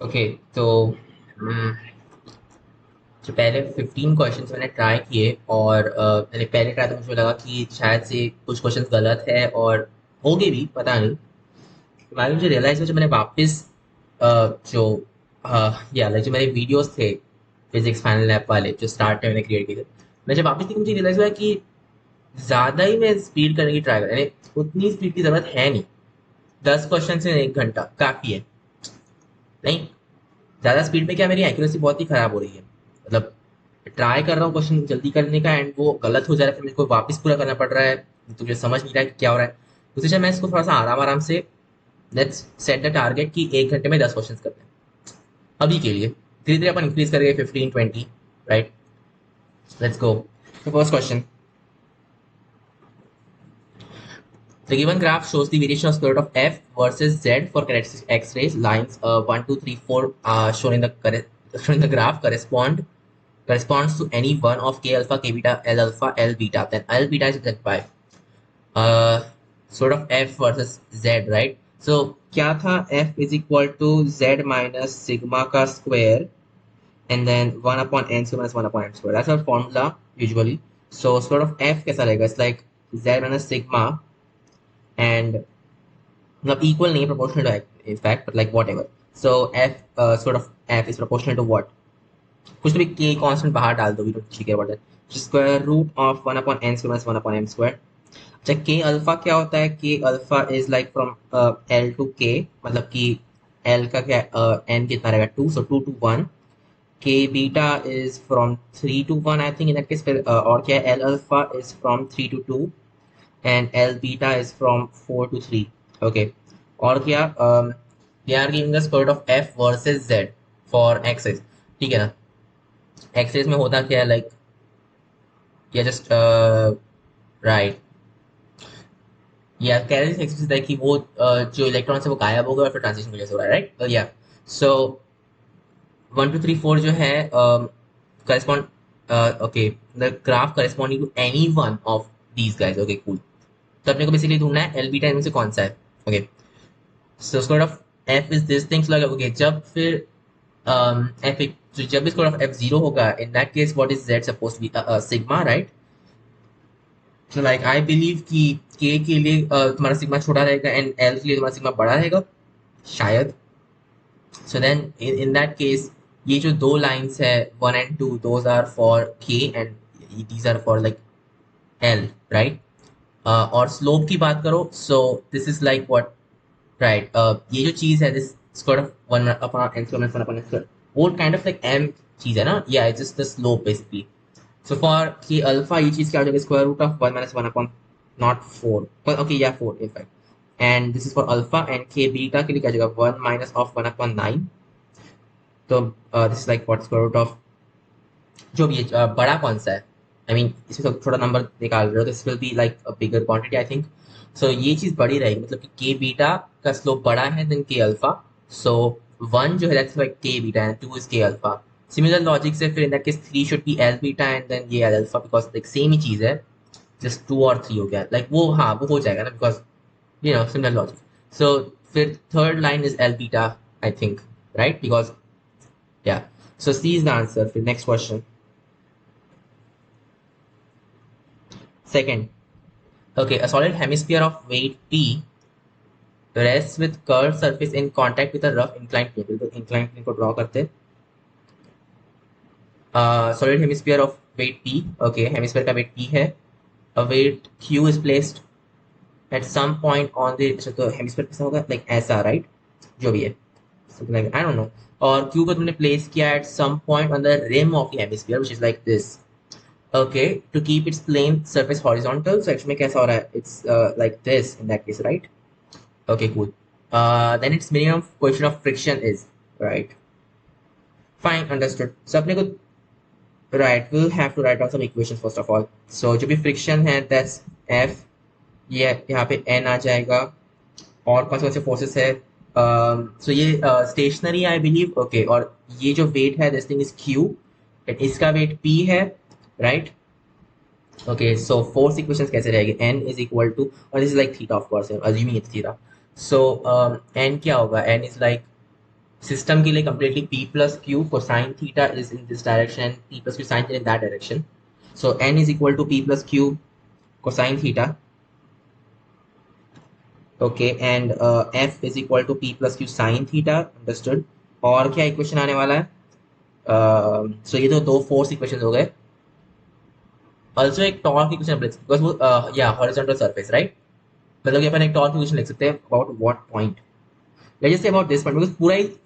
Okay तो हम्म, जो पहले 15 क्वेश्चंस मैंने ट्राई किए और मैंने पहले ट्राई तो मुझे लगा कि शायद से कुछ क्वेश्चंस गलत है और होंगे भी पता नहीं। बाद में मुझे रियलाइज हुआ जब मैंने वापस जो या लाइक जो मेरे वीडियोस थे फिजिक्स फाइनल लैब वाले जो स्टार्ट में मैंने क्रिएट किए थे, मैं जब वापस देखी मुझे रियलाइज हुआ कि ज़्यादा ही मैं स्पीड करने की ट्राई कर यानी उतनी स्पीड की ज़रूरत है नहीं। 10 क्वेश्चन से 1 घंटा काफ़ी है। नहीं, ज़्यादा स्पीड में क्या मेरी एक्यूरेसी बहुत ही ख़राब हो रही है। मतलब ट्राई कर रहा हूँ क्वेश्चन जल्दी करने का एंड वो गलत हो जा रहा है, फिर मेरे को वापस पूरा करना पड़ रहा है। तो मुझे समझ नहीं रहा है कि क्या हो रहा है। तो इसलिए मैं इसको थोड़ा सा आराम आराम से लेट्स सेट द टारगेट कि 1 घंटे में 10 क्वेश्चन करते हैं अभी के लिए। धीरे धीरे अपन इंक्रीज करेंगे 15-20। Right, let's go. First question, the given graph shows the variation of square root of f versus z for characteristic x-rays. Lines 1, 2, 3, 4 shown in the shown in the graph corresponds to any one of k alpha, k beta, l alpha, l beta. Then l beta is represented by sort of f versus z, right? So क्या था, f is equal to z minus sigma का square and then 1 upon n square minus 1 upon n square. That's our formula usually. So sort of f कैसा रहेगा? It's like z minus sigma and not equal नहीं, proportional to in fact, but like whatever. So f sort of f is proportional to what? कुछ तो भी k constant बाहर डाल दो, we don't care about that. Square root of 1 upon n square minus 1 upon m square. अच्छा, के alpha क्या होता है? के alpha is like from L two के, मतलब कि एल का क्या एन कितना रहेगा? 2, सो 2 to 1। K beta is from 3 to 1 I think in that case. फिर और क्या है? L alpha is from 3 to 2 and L beta is from 4 to 3। Okay, और क्या? They are giving the square root of F versus Z for axes. ठीक है ना? Access में होता क्या है, लाइक या जस्ट राइट, या कैरेज एक्सिस है कि वो जो इलेक्ट्रॉन है वो गायब हो गया और फिर ट्रांजिशन की वजह से हो रहा है, राइट? या सो 1 2 3 4 जो है correspond, okay, the graph corresponding to any one of these guys. Okay cool. तो अपने को बेसिकली ढूंढना है एल बीटा इनमें से कौन सा है। Okay, so square of F is this things like, okay, जब फिर एफ, तो जब भी स्क्वायर ऑफ एफ जीरो होगा in that case what is Z suppose to be sigma, right? So like I believe कि k के लिए तुम्हारा सिग्मा छोटा रहेगा एंड l के लिए तुम्हारा सिग्मा बड़ा रहेगा शायद। So then in that case ये जो दो लाइंस है 1 and 2 those are for k and these are for like l, right? और स्लोप की बात करो, so this is like what, right? ये जो चीज है this square of 1 upon n square minus 1 upon n square, वो kind of like m चीज है ना? Yeah, it's just the slope basically. So for k alpha ये चीज क्या हो जाएगा? Square root of 1 minus 1 upon not 4, but okay yeah 4 in fact. And this is for alpha and k beta के लिए क्या हो जाएगा? 1 minus of 1 upon 9. तो this is like what square root of जो भी है, बड़ा कौन सा है? I mean इसमें तो छोटा नंबर निकाल रहे हो तो this will be like a bigger quantity I think. So ये चीज बड़ी रहेगी, मतलब कि k beta का स्लोप बड़ा है देन k alpha. So 1 जो है that's like k beta and 2 is k alpha. Similar logic से फिर in that case 3 should be l beta and then ये l alpha because like same ही चीज है, जस्ट 2 और 3 हो गया लाइक वो, हाँ वो हो जाएगा ना because you know similar logic. So फिर third line is l beta I think, right? Because yeah, so C is the answer. फिर next question, second. Okay, a solid hemisphere of weight p rests with curved surface in contact with a rough inclined plane. तो inclined plane को draw करते हैं। Solid hemisphere of weight p, okay, hemisphere का weight p है, a weight q is placed at some point on the, अच्छा तो hemisphere कैसा होगा? Like ऐसा, right? जो भी है something like I don't know. और q को तुमने place किया at some point on the rim of the hemisphere which is like this. Okay, to keep its plane surface horizontal. So actually में कैसा हो रहा है? It's like this in that case, right? Okay, cool. Then its minimum coefficient of friction is, right? Fine, understood. So अपने को, right, we'll have to write down some equations first of all. So जो भी friction है that's F, ये यहाँ पे N आ जाएगा, और कौन से फोर्सेस है? सो ये स्टेशनरी आई बिलीव, ओके, और ये जो वेट है दिस थिंग इज Q, इसका वेट P है, right? Okay, so force equations कैसे रहेगी? N इज इक्वल टू, और this is like theta of course, assuming it's theta. So N क्या होगा? N इज लाइक सिस्टम के लिए completely p plus q cosine theta is in this direction and p plus q sin theta in that direction. So n is equal to p plus q cosine theta. Okay, and f is equal to p plus q sin theta. Understood. और क्या equation आने वाला है? सो ये तो दो force equation हो गए. ऑल्सो एक टॉर्क इक्वेशन बिकॉज वो या हॉरिजॉन्टल सरफेस राइट. मतलब कि अपन एक टॉर्क इक्वेशन लिख सकते हैं about what point. Let's just say about this point because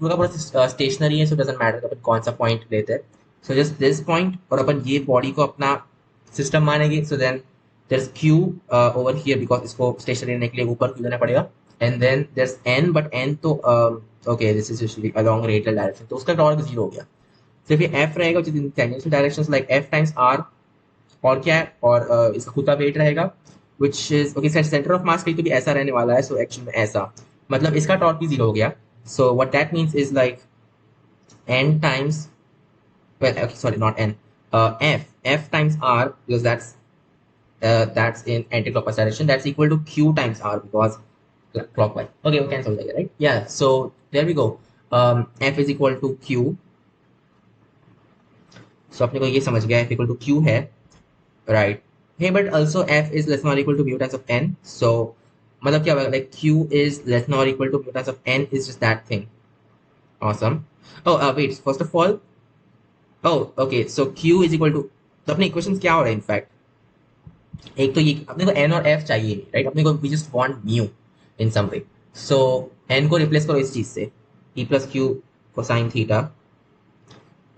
पूरा स्टेशनरी है, सो डजंट मैटर अपन कौन सा पॉइंट लेते हैं. सो जस्ट दिस पॉइंट और अपन ये बॉडी को अपना सिस्टम मानेंगे. So then there is Q over here because इसको स्टेशनरी लेने के लिए ऊपर क्यू देना पड़ेगा. And then there is N, but N तो okay this is usually along radial direction, तो उसका टॉर्क 0 हो गया. सिर्फ ये एफ रहेगा which is in tangential directions like F times R. और क्या है, और इसका खुद का वेट रहेगा which is okay. Centre of mass कहीं तो भी ऐसा रहने वाला है, सो एक्चुअली में ऐसा मतलब इसका टॉर्क भी 0 हो गया. So what that means is like n times, well okay sorry not n, f times r because that's in anti-clockwise direction, that's equal to q times r because clockwise. Okay, we cancel that, right? Yeah, so there we go. F is equal to q. So अपने को ये समझ गया f equal to q है, right? Hey, but also f is less than or equal to mu times of n. So मतलब क्या होगा, like q is less than or equal to mu times of n is just that thing. Awesome. Oh wait, first of all, oh okay, so q is equal to, तो अपने equations क्या हो रहा है in fact. एक तो ये अपने को n और f चाहिए, राइट? अपने को we just want mu in some way. So n को रिप्लेस करो इस चीज से, p plus q cosine theta.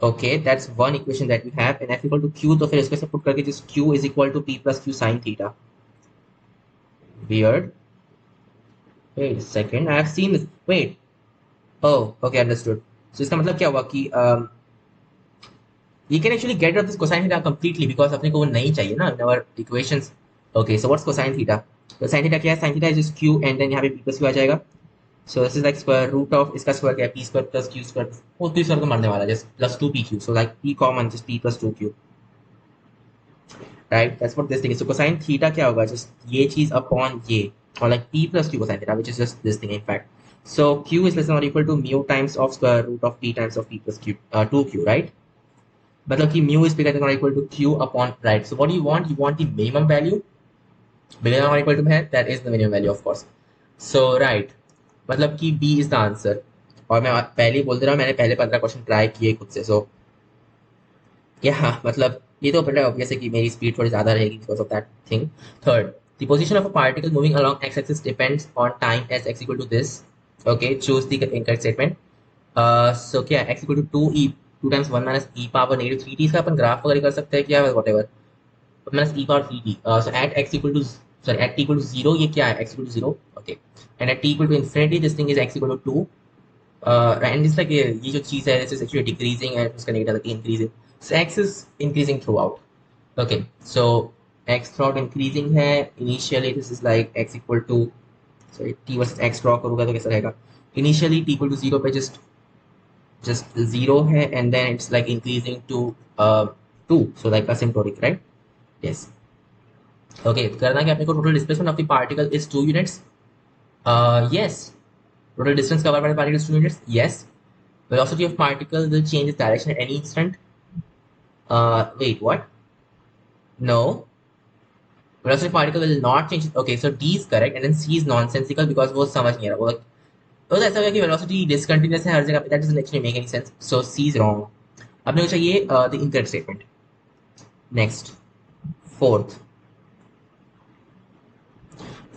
Okay, that's one equation that we have. And f equal to q, तो फिर इसको सब पुट करके just q is equal to p plus q sin theta. Weird. Wait a second, I have seen this. Wait. Oh, okay, understood. So इसका मतलब क्या हुआ कि you can actually get rid of this cosine theta completely because अपने को वो नहीं चाहिए ना in our equations. Okay, so what's cosine theta? तो sin theta क्या है? Sin theta is just q and then यहाँ पे p plus q आ जाएगा. So this is like square root of इसका स्क्वायर क्या है? p square plus q square. वो p square को मारने वाला है, just plus 2pq. So like p common, just p plus 2q. Right? That's what this thing is. So cosine theta क्या होगा? Just ये चीज upon ये, or like p plus q cosine theta, which is just this thing in fact. So q is less than or equal to mu times of square root of p times of p plus q, 2q, right? मतलब कि mu is bigger than or equal to q upon, right? So what do you want? You want the minimum value. Bigger than or equal to है, that is the minimum value of course. So right, मतलब कि B is the answer. और मैं पहले ही बोल दे रहा हूँ, मैंने पहले 15 क्वेश्चन ट्राई किए खुद से. सो yeah, मतलब ये तो पता है ऑब्वियस है कि मेरी स्पीड थोड़ी ज़्यादा रहेगी because of that thing. Third, the position of a particle moving along x-axis depends on time as x equal to this. Okay, choose the incorrect statement. So क्या x equal to 2e 2 times 1 minus e power negative 3t, इसका अपन graph वगैरह कर सकते हैं क्या, whatever. Minus e power 3t. So at x equal to, sorry, at t equal to 0 ये क्या है, x equal to 0. Okay, and at t equal to infinity this thing is x equal to 2. And it's like ये जो चीज़ है this is actually decreasing and उसका negative increasing. So x is increasing throughout. Okay, so x throughout increasing है. Initially this is like x equal to, sorry, t versus x draw करूँगा तो कैसा रहेगा. Initially t equal to 0 पे just 0 है and then it's like increasing to 2, so like asymptotic, right? Yes. Okay, करना क्या अपने को, total displacement of the particle is 2 units. Yes. Total distance covered by the particle is 2 units. Yes. Velocity of particle will change its direction at any instant. Wait, what? No. Velocity of particle will not change. Okay, so D is correct and then C is nonsensical because वो समझ नहीं आ रहा. वो ऐसा होगा कि velocity discontinuous है हर जगह पे. That doesn't actually make any sense. So C is wrong. अपने को चाहिए the incorrect statement. Next, fourth.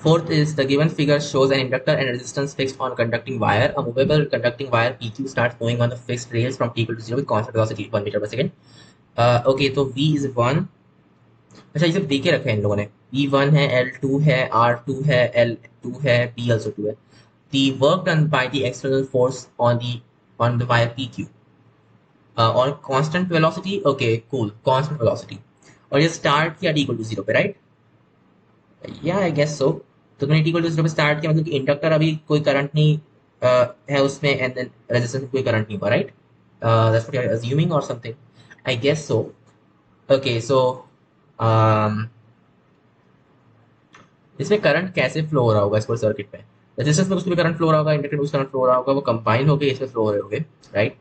Fourth is the given figure shows an inductor and a resistance fixed on conducting wire. A movable conducting wire PQ starts moving on the fixed rails from t equal to 0 with constant velocity 1 meter per second. Okay, तो V is 1. अच्छा ये सब दे के रखे हैं इन लोगों ने. E1 है, L2 है, R2 है, L2 है, P also 2 है. The work done by the external force on the wire PQ. On constant velocity. Okay, cool. Constant velocity. और ये start किया t equal to 0 पे, right? Yeah, I guess so. तो तुमने t equal to 0 पे start किया मतलब कि इंडक्टर अभी कोई करंट नहीं है उसमें एंड देन रेजिस्टेंस में कोई करंट नहीं हुआ, right? That's what you are assuming or something, I guess so. Okay, so इसमें करंट कैसे फ्लो हो रहा होगा इस पूरे सर्किट में? रेजिस्टेंस में कुछ भी करंट फ्लो हो रहा होगा, इंडक्टर में कुछ करंट फ्लो हो रहा होगा, वो कंबाइन होकर इसमें फ्लो हो रहे होंगे, राइट।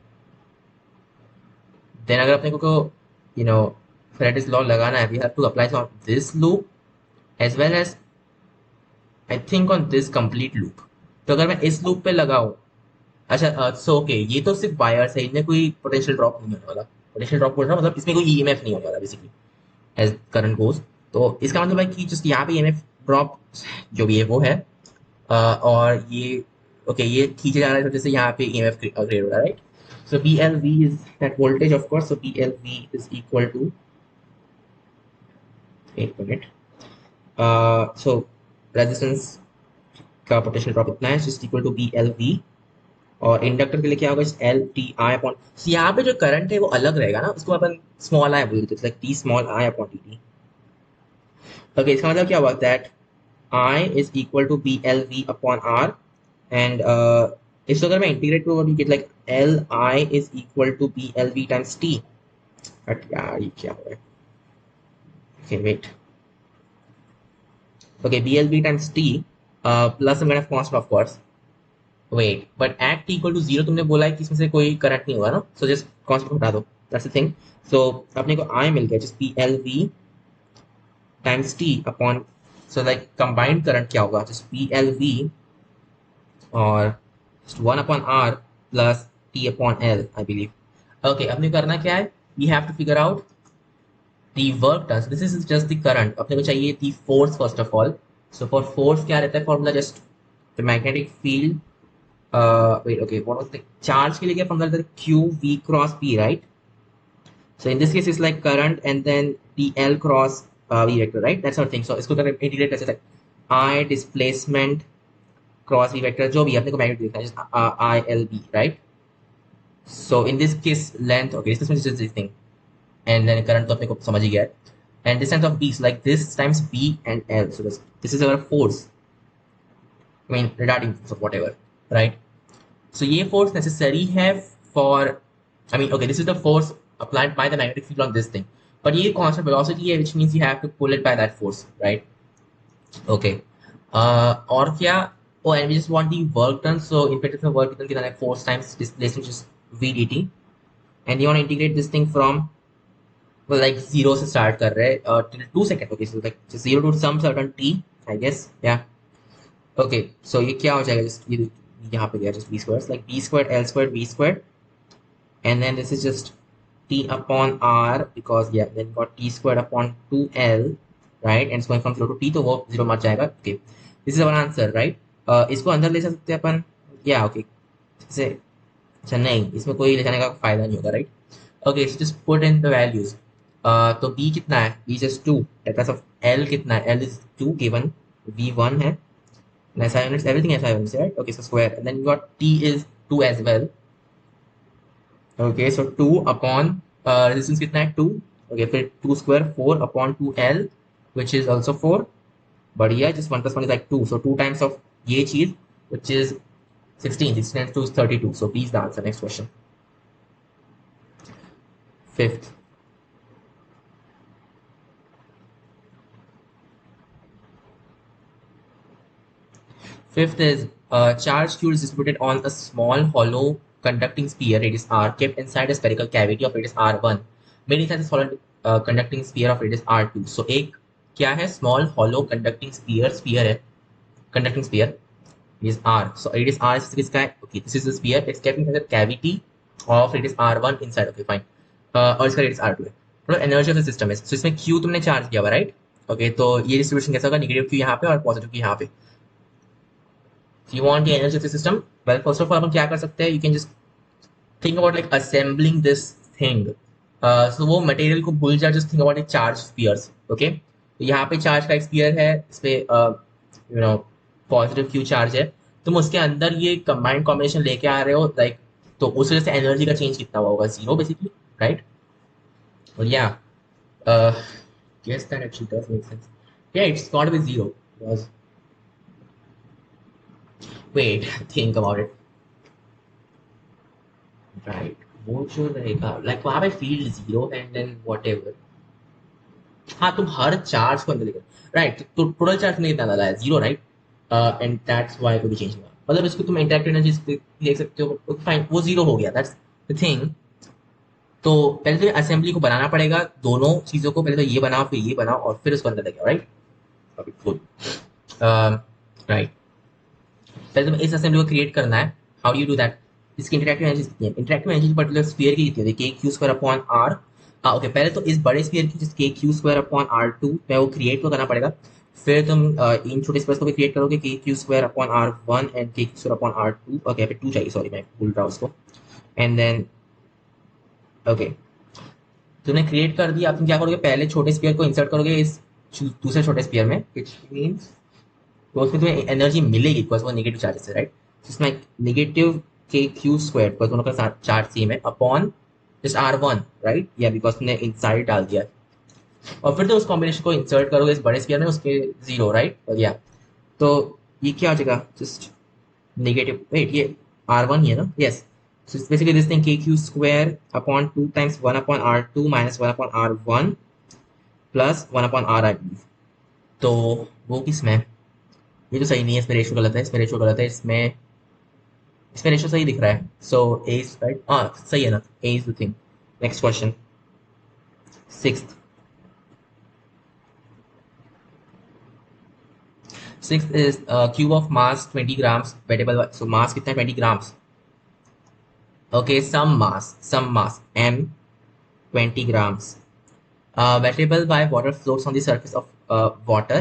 देन अगर अपने को यू नो फेरेडेज लॉ लगाना है, we have to apply on this loop as well as I think on this complete loop. तो अगर मैं इस लूप पे लगाऊं, अच्छा सो ओके, ये तो सिर्फ वायर्स है, इनमें कोई पोटेंशियल ड्रॉप नहीं होने वाला। पोटेंशियल ड्रॉप बोल रहा हूँ मतलब इसमें कोई ईएमएफ नहीं होने वाला बेसिकली एज करंट गोज। तो इसका मतलब है कि जस्ट यहाँ पे ईएमएफ ड्रॉप जो भी है वो है, और ये ओके ये खींचे जा रहा है, तो जैसे यहाँ पे ईएमएफ क्रिएट हो रहा है, right. So B L V is that voltage of course, so B L V is equal to, एक मिनट, सो रेजिस्टेंस का पोटेंशियल ड्रॉप इतना है, just equal to B L V. और इंडक्टर के लिए क्या होगा, एल टी आई अपॉन, यहाँ पे जो करंट है वो अलग रहेगा ना, उसको अपन स्मॉल आई बोल देते हैं, T small I upon T T. Okay, इसका मतलब क्या हुआ, that I is equal to B L V upon R, and इसको अगर मैं इंटीग्रेट करूँ, you get like L I is equal to B L V times T. But यार ये क्या हो रहा है, okay wait, okay B L V times T plus some kind of constant of course, wait, but at T equal to zero तुमने बोला है कि इसमें से कोई करंट नहीं होगा ना, सो जस्ट कांस्टेंट हटा दो, दैट्स द थिंग। सो अपने को आई मिल गया, just P L V times T upon, so like combined current क्या होगा, जस्ट पी एल वी और just 1 upon r plus t upon l, I believe. Okay, अपने करना क्या है, we have to figure out the work done. So this is just the current. अपने को चाहिए the force first of all. So for force क्या रहता है formula, just the magnetic field. Wait, okay, what was the charge के लिए क्या formula रहता है, q v cross p, right? So in this case it's like current and then d l cross v vector, right? That's our thing. So इसको अगर integrate कैसे like I displacement cross V vector जो भी अपने को magnet देखना है, I L B, right. So in this case length, okay this thing, and then current तो अपने को समझ ही गया है, एंड distance of B like this times B and L, so this is our force, I mean regarding whatever, right. So ये force necessary है for, I mean okay this is the force applied by the magnetic field on this thing, but ये constant velocity है, which means you have to pull it by that force, right? Okay. और क्या, oh and we just want the work done, so in practice में work done कितना है, force times displacement just v dt, and you want to integrate this thing from, well like 0 से start कर रहे हैं till 2 second, okay so like just 0 to some certain t I guess, yeah, okay so ये क्या हो जाएगा, just ये यहाँ पे गया just b squared, like b squared l squared v squared, and then this is just t upon r, because yeah then got t squared upon 2l, right, and it's going from 0 to t, तो वो 0 मर जाएगा, okay this is our answer, right। इसको अंदर ले सकते हैं अपन, या ओके जैसे, अच्छा नहीं इसमें कोई ले जाने का फायदा नहीं होगा, right. Okay so just put in the values, तो b कितना है, b just 2, that of l कितना है, l इज 2 गिवन, v 1 है, SI units everything SI units, right, okay so square, and then you got t is 2 as well, okay so 2 upon resistance कितना है 2, okay फिर 2 square 4 upon 2l which is also 4, बढ़िया, just 1 plus 1 is like 2, so 2 times of ये चीज which is 16, 16 times 2 is 32, so B is the answer. Next question. Fifth. Fifth is charge Q is distributed on a small hollow conducting sphere radius r kept inside a spherical cavity of radius r1 made inside a solid conducting sphere of radius r2. So एक क्या है, small hollow conducting sphere है, conducting sphere is r, so radius r is किसका है, okay this is the sphere, it's kept inside the cavity of radius r1 inside, okay fine, और इसका radius r2 है, तो एनर्जी ऑफ द सिस्टम है, so इसमें q तुमने charge किया हुआ, राइट, ओके तो ये डिस्ट्रीब्यूशन कैसा होगा, नेगेटिव q यहाँ पे और पॉजिटिव q यहाँ पे। You want the energy of the system, well first of all अपन क्या कर सकते हैं, you can just think about like assembling this thing, so वो मटेरियल को भूल जा, just think about it charge spheres, okay तो यहाँ पे चार्ज का एक स्फीयर है, इस पे you know positive Q charge है, तुम उसके अंदर ये कंबाइंड कॉम्बिनेशन लेके आ रहे हो, लाइक तो उस वजह से एनर्जी का चेंज कितना होगा, 0 बेसिकली, राइट। और या guess that actually does make sense, yeah it's got to be 0 because wait think about it, right, वो जो रहेगा लाइक वहां पे फील्ड 0 एंड देन व्हाटएवर, हाँ तुम हर चार्ज को अंदर लेकर, राइट तो टोटल चार्ज नहीं कितना डाला है 0, राइट, एंड दैट्स व्हाई कोई भी चेंज हुआ। मतलब इसको तुम इंटरैक्टिव एनर्जी देख सकते हो, फाइन वो जीरो हो गया, दैट्स द थिंग। तो पहले तो असेंबली को बनाना पड़ेगा, दोनों चीजों को, पहले तो ये बनाओ फिर ये बनाओ और फिर उसको अंदर लेके आओ, राइट। Okay good, right. पहले तो इस असेंबली को क्रिएट करना है। How do you do that? इसकी इंटरैक्टिव एनर्जी कितनी है? इंटरैक्टिव एनर्जी पर्टिकुलर स्फीयर की कितनी है? K Q square upon R. हाँ ओके, पहले तो इस बड़े स्फीयर की जिस K Q square upon R two है वो क्रिएट तो करना पड़ेगा। फिर तुम इन छोटे स्पेस को भी क्रिएट करोगे, K Q square upon R one and K Q square upon R two. Okay पे टू चाहिए, सॉरी मैं भूल रहा हूँ उसको। एंड देन ओके, तुमने क्रिएट कर दिया। अब तुम क्या करोगे, पहले छोटे स्पीयर को इंसर्ट करोगे इस दूसरे छोटे स्पीयर में, विच मीन्स तो उसमें तुम्हें एनर्जी मिलेगी बिकॉज वो नेगेटिव चार्जेस है, राइट। इसमें नेगेटिव के क्यू स्क्वायर बिकॉज दोनों का चार्ज सेम है upon just r one, right, या बिकॉज तुमने इनसाइड डाल दिया। और फिर तो उस कॉम्बिनेशन को इंसर्ट करोगे इस बड़े स्पीयर में, उसके जीरो, राइट, या तो ये क्या हो जाएगा, जस्ट नेगेटिव, वेट ये आर वन ही है ना, yes. So it's basically this thing kq square upon 2 times 1 upon r2 minus 1 upon r1 plus 1 upon r I believe। तो वो किस में, ये तो सही नहीं है, इसमें रेशो गलत है, इसमें रेशो गलत है, इसमें रेशो सही दिख रहा है। सो ए इज राइट, हाँ सही है ना, A is the thing. Next question, sixth. Sixth is cube of mass 20 grams wettable, so mass कितना है 20 grams. Okay, some mass m 20 grams, wettable by water floats on the surface of water।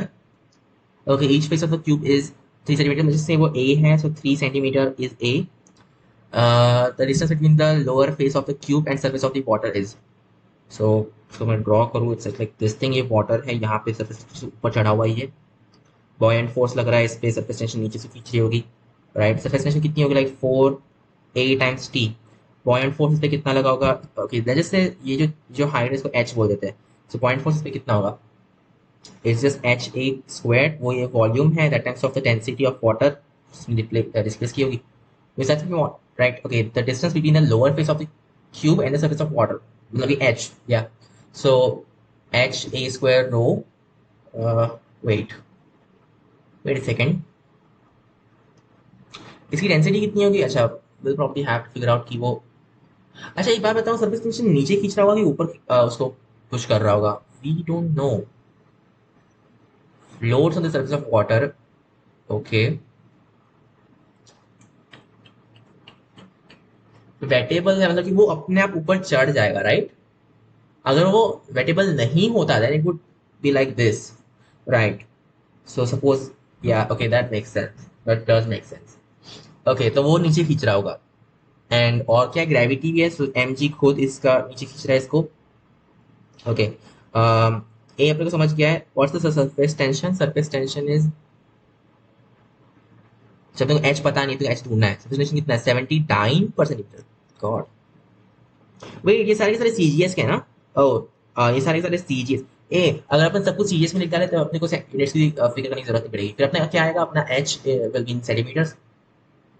Okay, each face of the cube is 3 centimeter. Let's just say वो A है, so 3 centimeter is A। The distance between the lower face of the cube and surface of the water is, so मैं draw करूँ, it's like this thing, ये water है, यहाँ पे surface ऊपर चढ़ा हुआ है ये, buoyant force लग रहा है इस पे, surface tension नीचे से खींच रही होगी, right। surface tension कितनी होगी, like 4a times t। buoyant force इस पे कितना लगा होगा, okay let's just say ये जो height है इसको h बोल देते हैं, so buoyant force इस पे कितना होगा, it's just ha squared, वो ये वॉल्यूम है, that times of the density of water displace की होगी, which that's what we want, right। Okay, the distance between the lower face of the cube and the surface of water, मतलब कि h, yeah, so h a square rho, uh, wait a second, इसकी density कितनी होगी, अच्छा will probably have to figure out कि वो, अच्छा एक बात बताओ, सरफेस टेंशन नीचे खींच रहा होगा कि ऊपर उसको पुश कर रहा होगा, we don't know. Floats on the surface of water, okay, wettable है मतलब कि वो अपने आप ऊपर चढ़ जाएगा, राइट। अगर वो वेटेबल नहीं होता then it would be like this, right. So suppose, या okay that makes sense, that does make sense. Okay, तो वो नीचे खींच रहा होगा, एंड और क्या, ग्रेविटी भी है, सो एम जी खुद इसका नीचे खींच रहा है इसको। ओके, ए अपने को समझ गया है। What's the surface tension, surface tension is, जब तुमको एच पता नहीं तो एच ढूंढना है, सरफेस टेंशन कितना है, 79%। गॉड, वेट ये सारे के सारे सीजीएस के हैं ना, ओ ये सारे के सारे सीजीएस। ए अगर अपन सब कुछ सीजीएस में लिख डाले तो अपने को यूनिट्स की फिगर करने की जरूरत नहीं पड़ेगी, फिर अपने क्या आएगा, अपना H will be in centimetres,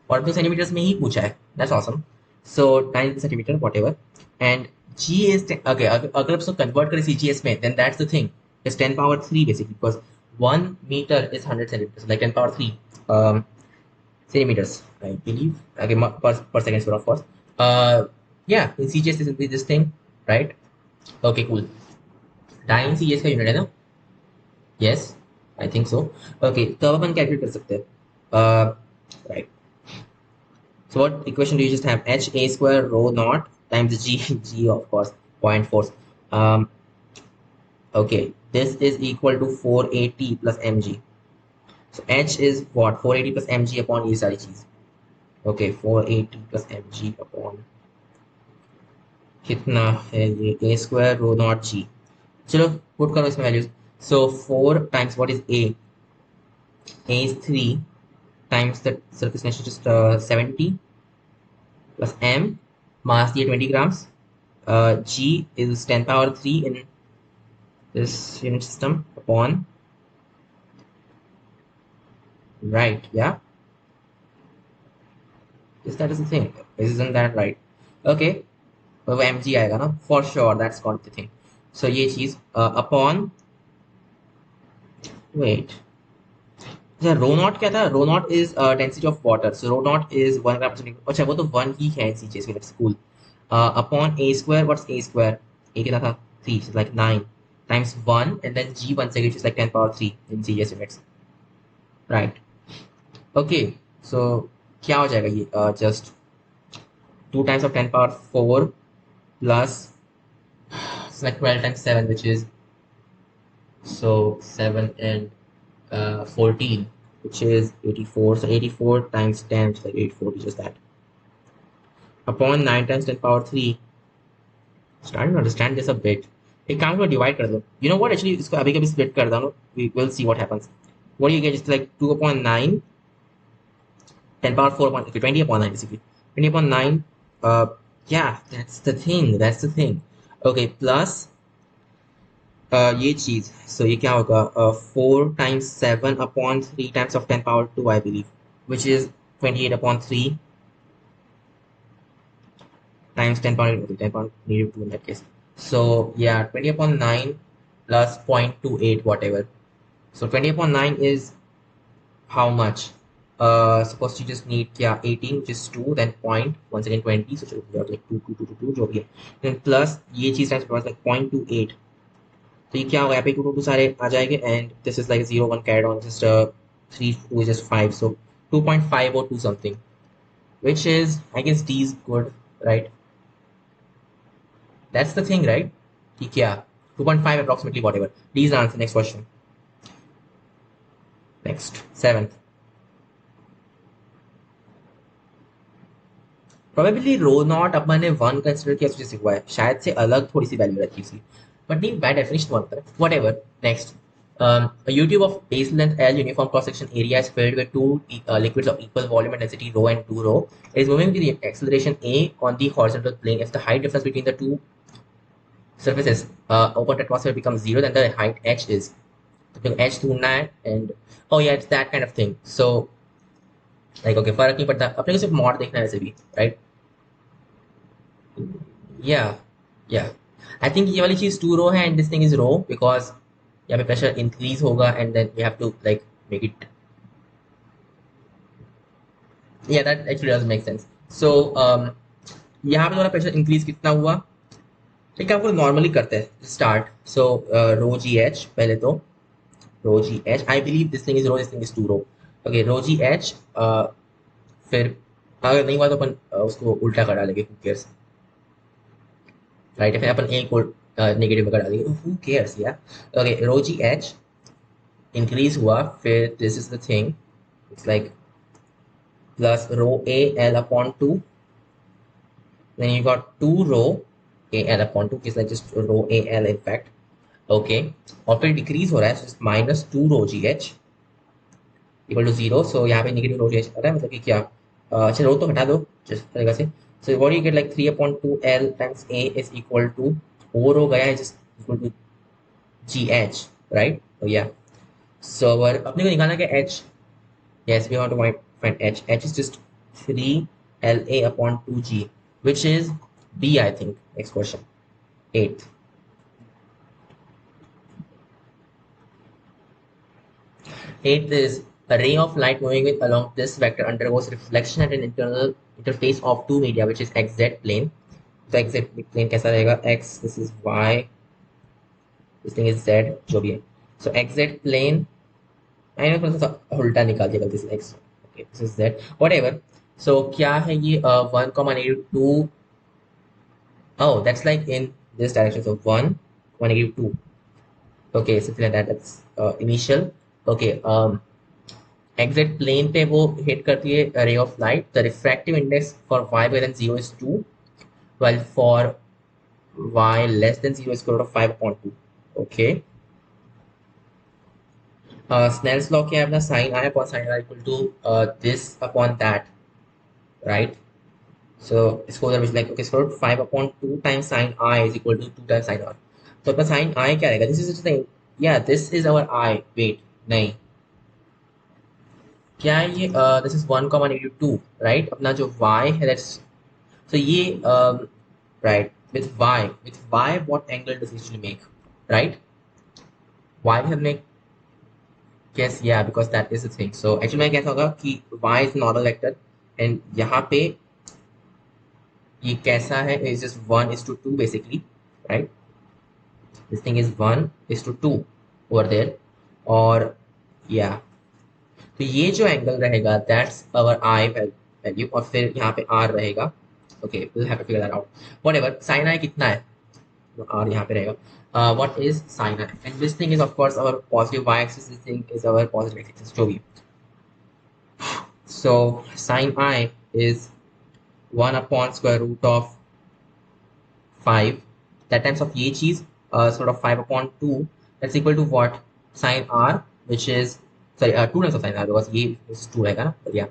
और अपने सेंटीमीटर्स में ही पूछा है, that's awesome. So 9 centimetre whatever, and G is okay, अगर उसको कन्वर्ट करें सीजीएस में then that's the thing, is 10 power 3 basically, because 1 metre is 100 centimetres, like 10 power 3 centimeters, I believe. Okay, per second square, of course. Yeah, in CGS this will be this thing, right? Okay, cool. Time CGS का unit है ना? Yes, I think so. Okay, तो अब अपन calculate कर सकते हैं. Right. So what equation do you just have? H a square rho naught times g of course point force. Um, okay, this is equal to 480 plus mg. So h is what? 480 plus mg upon ये सारी चीज. Okay, 480 plus mg upon कितना है ये, ए square rho not जी। चलो put करो इसमें values. So 4 times what is A is 3 times the surface tension just 70 plus M, mass दिए 20 grams, G is 10 power 3 in this unit system upon, right, या is that is the thing, isn't that right? Okay, वो M G आएगा ना, for sure that's not the thing. So ये चीज upon, wait, अच्छा rho naught क्या था? Rho not is density of water, so rho not is 1 gram. अच्छा वो तो 1 ही है इन चीज के लिए स्कूल। अपॉन ए स्क्वायर, व्हाट्स ए स्क्वायर? ए कितना था? 3, so like 9 times 1 and then g once again, which is like 10 power 3 in serious units, right? Okay, so क्या हो जाएगा ये? Just 2 times of 10 power 4 plus it's like 12 times 7, which is so 7 and 14, which is 84. So 84 times 10, which is like 84, which is that. Upon 9 times 10 power 3. Starting to understand this a bit. एक काम को divide कर दो. You know what? Actually, इसको अभी कभी split कर दो. We will see what happens. What do you get? It's like 2 upon 9, 10 power 4 upon, okay, 20 upon 9 basically. 20 upon 9. Uh, yeah, that's the thing. That's the thing. Okay, plus ये चीज. So ये क्या होगा? 4 times 7 upon 3 times of 10 power 2, I believe, which is 28 upon 3 times 10 power 8, 10 power negative 2 in that case. So yeah, 20 upon 9 plus 0.28 whatever. So 20 upon 9 is how much? Suppose you just need, yeah, 18, which is 2, then point, once again 20, so should be like 2, 2, 2, 2, 2, जो भी है. Then plus ये चीज times plus like 0.28. तो ये क्या होगा? यहाँ पे 2, 2, 2 सारे आ जाएंगे, and this is like 0, 1 carried on, just 3, 2 is just 5, so 2.5 or 2 something, which is, I guess, D is good, right? That's the thing, right? ठीक है, 2.5 approximately, whatever. D is the answer. Next question. Next, seventh. Probably rho naught अपन ने 1 consider किया, तुझे हुआ है शायद से अलग थोड़ी सी वैल्यू रखी थी, बट नहीं, बाय डेफिनेशन 1 पर whatever. Next, a U tube of base length L, uniform cross section area is filled with two liquids of equal volume and density rho and 2 rho. It is moving with the acceleration a on the horizontal plane. If the height difference between the two surfaces open atmosphere becomes 0, then the height h is, तो h ढूंढना है, and oh yeah, it's that kind of thing. So like okay, फर्क नहीं पड़ता, अपने को सिर्फ mod देखना है वैसे भी, right? Yeah, yeah. I think ये वाली चीज 2 रो है and this thing is row because यहाँ पे pressure increase होगा and then we have to like make it. Yeah, that actually does make sense. So यहाँ पे थोड़ा pressure increase कितना हुआ? ठीक है, आपको नॉर्मली करते हैं स्टार्ट. सो रो जी एच पहले तो, rho G H, I believe this thing is rho, this thing is 2 rho. Okay, rho G H. फिर अगर नहीं हुआ तो अपन उसको उल्टा करा लेंगे, हु केयर्स, राइट? फिर अपन ए को नेगेटिव में करा देंगे, हु केयर्स या. Okay, rho G H increase हुआ, फिर this is the thing, it's like plus rho A L upon 2, then you got 2 rho A L upon 2, is like just rho A L in fact. Okay, और फिर decrease हो रहा है, minus 2 rho G H equal to 0. So यहाँ पे negative रो G H आ रहा है, मतलब कि क्या, अच्छा रो तो हटा दो जिस तरीके से. So what you get, like 3 upon 2 L times A is equal to, O rho गया है just equal to G H, right? या सो अपने को निकालना क्या, H. Yes, we want to find H. H is just 3 L A upon 2 G, which is B, I think. Next question, 8th. Eighth is a ray of light moving with along this vector undergoes reflection at an internal interface of two media, which is xz plane. So xz plane कैसा रहेगा? X, this is y, this thing is z, जो भी है. So xz plane, I know थोड़ा सा उल्टा निकाल दिया गलती से x. Okay, this is z, whatever. So क्या है ये 1,-2? Oh, that's like in this direction. So 1, 2. Okay, something like that. That's initial. Okay, exact plane पे वो हिट करती है ray of light. The refractive index for y greater than 0 is 2, while for y less than 0 is square root of 5 upon 2. Okay. Snell's law क्या है अपना? sin I upon sin R equal to this upon that, right? So इसको उधर भी like okay, square root 5 upon 2 times sin I is equal to 2 times sin R. तो अपना sin I क्या रहेगा? This is the thing. Yeah, this is our I. Wait, नहीं, क्या है ये? This is 1,-2, right? अपना जो y है, दैट्स, so ये right, with y what angle does it usually make, right? Y will make, Yes, yeah, because that is the thing. So actually मैं कैसा होगा कि y is normal vector and यहाँ पे ये कैसा है is just 1:2 basically, right? This thing is 1:2 over there और yeah, तो ये जो एंगल रहेगा दैट्स अवर आई वैल्यू और फिर यहाँ पे आर रहेगा. Okay, will have to figure that out. Whatever sine I कितना है, आर यहाँ पे रहेगा. What is sine I and this thing is of course our positive Y axis, this thing is our positive axis जो भी. So sine I is 1 upon square root of 5. That times of ye cheese, sort of 5 upon 2. That's equal to what? Sine R, which is, sorry, 2 times of sine R because ye is 2 रहेगा ना. But yeah,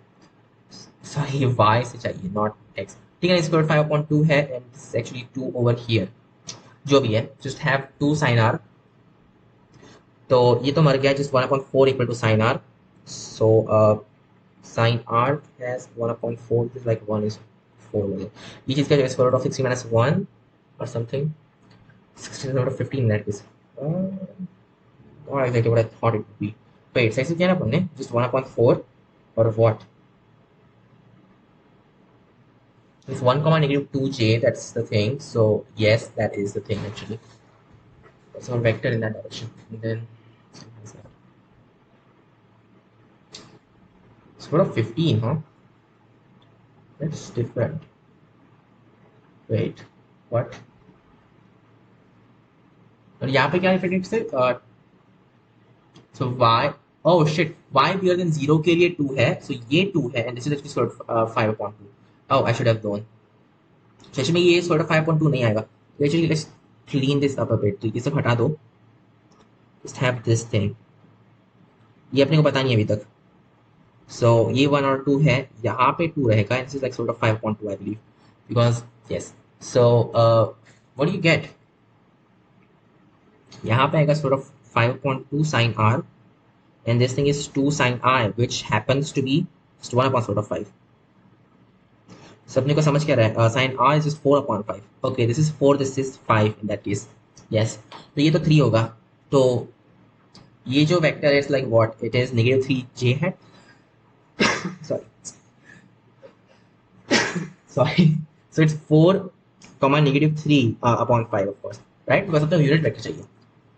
sorry, y से चाहिए, not x. ठीक है, square root 5 upon 2 है and this is actually 2 over here. जो भी है, just have 2 sine R. तो ये तो मर गया, just 1 upon 4 equal to sine R. So sine R has 1 upon 4, which is like 1:4. ये चीज़ का जो square root of 16 minus 1 or something, 16 square root of 15 in that case. Not exactly what I thought it would be. Wait, so क्या ना पढ़ने, just 1 upon 4 or what? It's 1 comma negative 2j, that's the thing. So yes, that is the thing actually. That's our vector in that direction. And then square root of 15, huh? That's different. Wait, what? और यहाँ पे क्या different से सो y, oh shit, y bigger than 0 के लिए 2 है, so ये 2 है and this is actually sort of 5 upon 2. Oh, I should have known. सच में ये sort of 5 upon 2 नहीं आएगा. So actually let's clean this up a bit. तो ये सब हटा दो. Just have this thing. ये अपने को पता नहीं है अभी तक. So ये 1 और 2 है, यहाँ पे 2 रहेगा and this is like sort of 5 upon 2 I believe. Because yes. So what do you get? यहाँ पे आएगा sort of 5 upon 2 sine r and this thing is 2 sine I which happens to be just 1 upon sort of 5. So अपने को समझ क्या रहा है, sine r is just 4 upon 5. Okay, this is 4, this is 5 in that case. Yes, तो ये तो 3 होगा. तो ये जो वेक्टर है, it's like what? It is negative 3j hat. Sorry. Sorry. So it's 4 comma negative 3 upon 5 of course, right? Because of the unit vector चाहिए.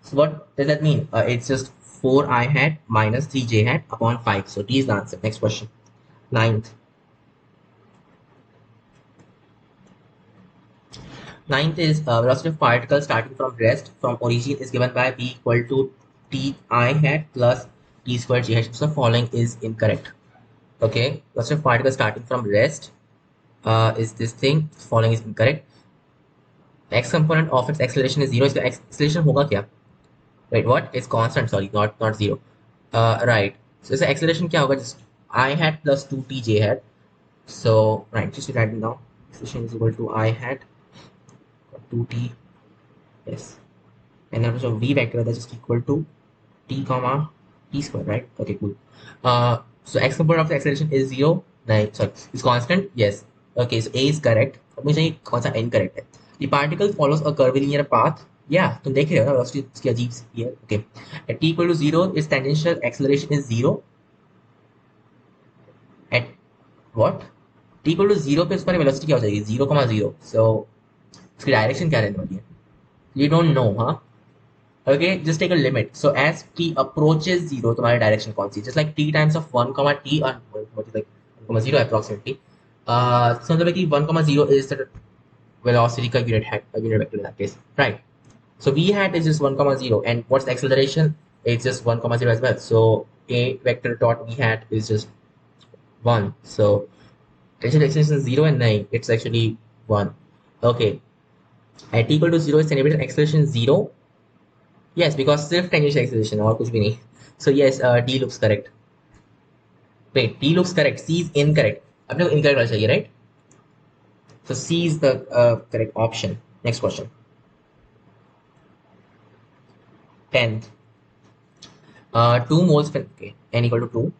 So what does that mean? It's just 4i hat minus 3j hat upon 5. So D is the answer. Next question. 9th. 9th is velocity of particle starting from rest from origin is given by v equal to t I hat plus t squared j hat. So following is incorrect. Okay, velocity of particle starting from rest is this thing. Following is incorrect. X component of its acceleration is 0. इसका acceleration होगा क्या? Right, what? It's constant, sorry, not 0. Right. So इसका acceleration क्या होगा? Just I hat plus 2tj hat. So right, just write it down. Acceleration is equal to I hat 2t. Yes. And then also v vector that's just equal to t comma t square, right? Okay, cool. So x component of the acceleration is 0. No, sorry, it's constant. Yes. Okay, so A is correct. अब मुझे चाहिए कौन सा incorrect है. The particle follows a curvilinear path. Yeah, तुम देख रहे हो ना, velocity इसकी अजीब सी है. Okay. At t equal to 0, its tangential acceleration is 0. At what? t equal to 0 पे उसका velocity क्या हो जाएगी? 0,0. So इसकी direction क्या रहने वाली है? You don't know, huh? Okay, just take a limit. So as t approaches 0, तुम्हारी direction कौन सी? Just like t times of 1 comma t or what is like 1 0 approximately. So मतलब कि 1 0 is the velocity का unit vector in that case, right? So v hat is just 1 0 and what's the acceleration? It's just 1 0 as well. So a vector dot v hat is just 1. So acceleration is 0 and 9. It's actually 1. Okay. At t equal to 0 is tangential acceleration 0. Yes, because सिर्फ tangential acceleration और कुछ भी नहीं. So yes, D looks correct. Wait, D looks correct. C is incorrect. अपने को incorrect वाला चाहिए, right? So C is the correct option. Next question. 10th. 2 moles per okay, n equal to 2.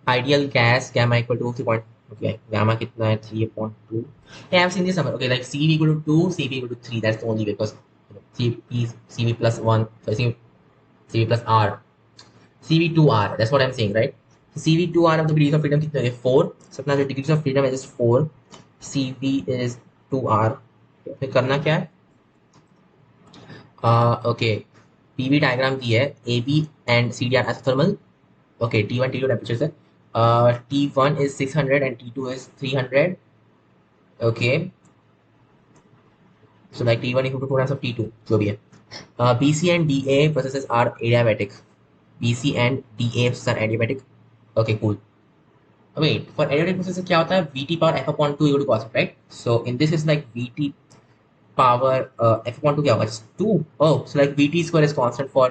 Ideal gas gamma equal to 3. Okay, gamma कितना है 3/2. Hey, I've seen this somewhere. Okay, like CV equal to 2, CV equal to 3. That's the only way because CV plus 1, so CV plus R. CV2R, that's what I'm saying, right? So CV2R of the degrees of freedom कितने हो गए 4. So अपना जो degrees of freedom है just 4. CV is 2R. फिर करना क्या है? Okay. PV डायग्राम दी है AB and CDR isothermal. Okay, T1 T2 temperatures है. T1 is 600 and T2 is 300. Okay, so like T1 equal to 2 times of T2 जो भी है. BC and DA processes are adiabatic. BC and DA processes are adiabatic. Okay, cool. Wait, for adiabatic processes क्या होता है? VT power F upon 2 equal to cos, right? So in this is like VT power F upon 2 क्या होगा? Just 2. Oh, so like VT square is constant for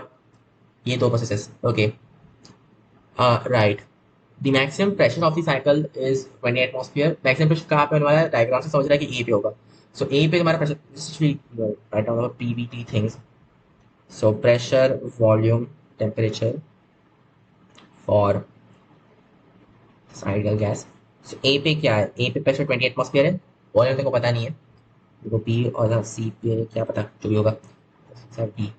ये दो processes. Okay. Right. The maximum pressure of the cycle is 20 atmosphere. Maximum pressure कहाँ पे होने वाला है? Diagram से समझ रहा है कि A पे होगा. So A पे हमारा pressure, just write down the PVT things. So pressure, volume, temperature for ideal gas. So A पे क्या है? A पे pressure 20 atmosphere है. Volume तेरे को पता नहीं है. देखो B और C पे क्या पता जो भी होगा. D.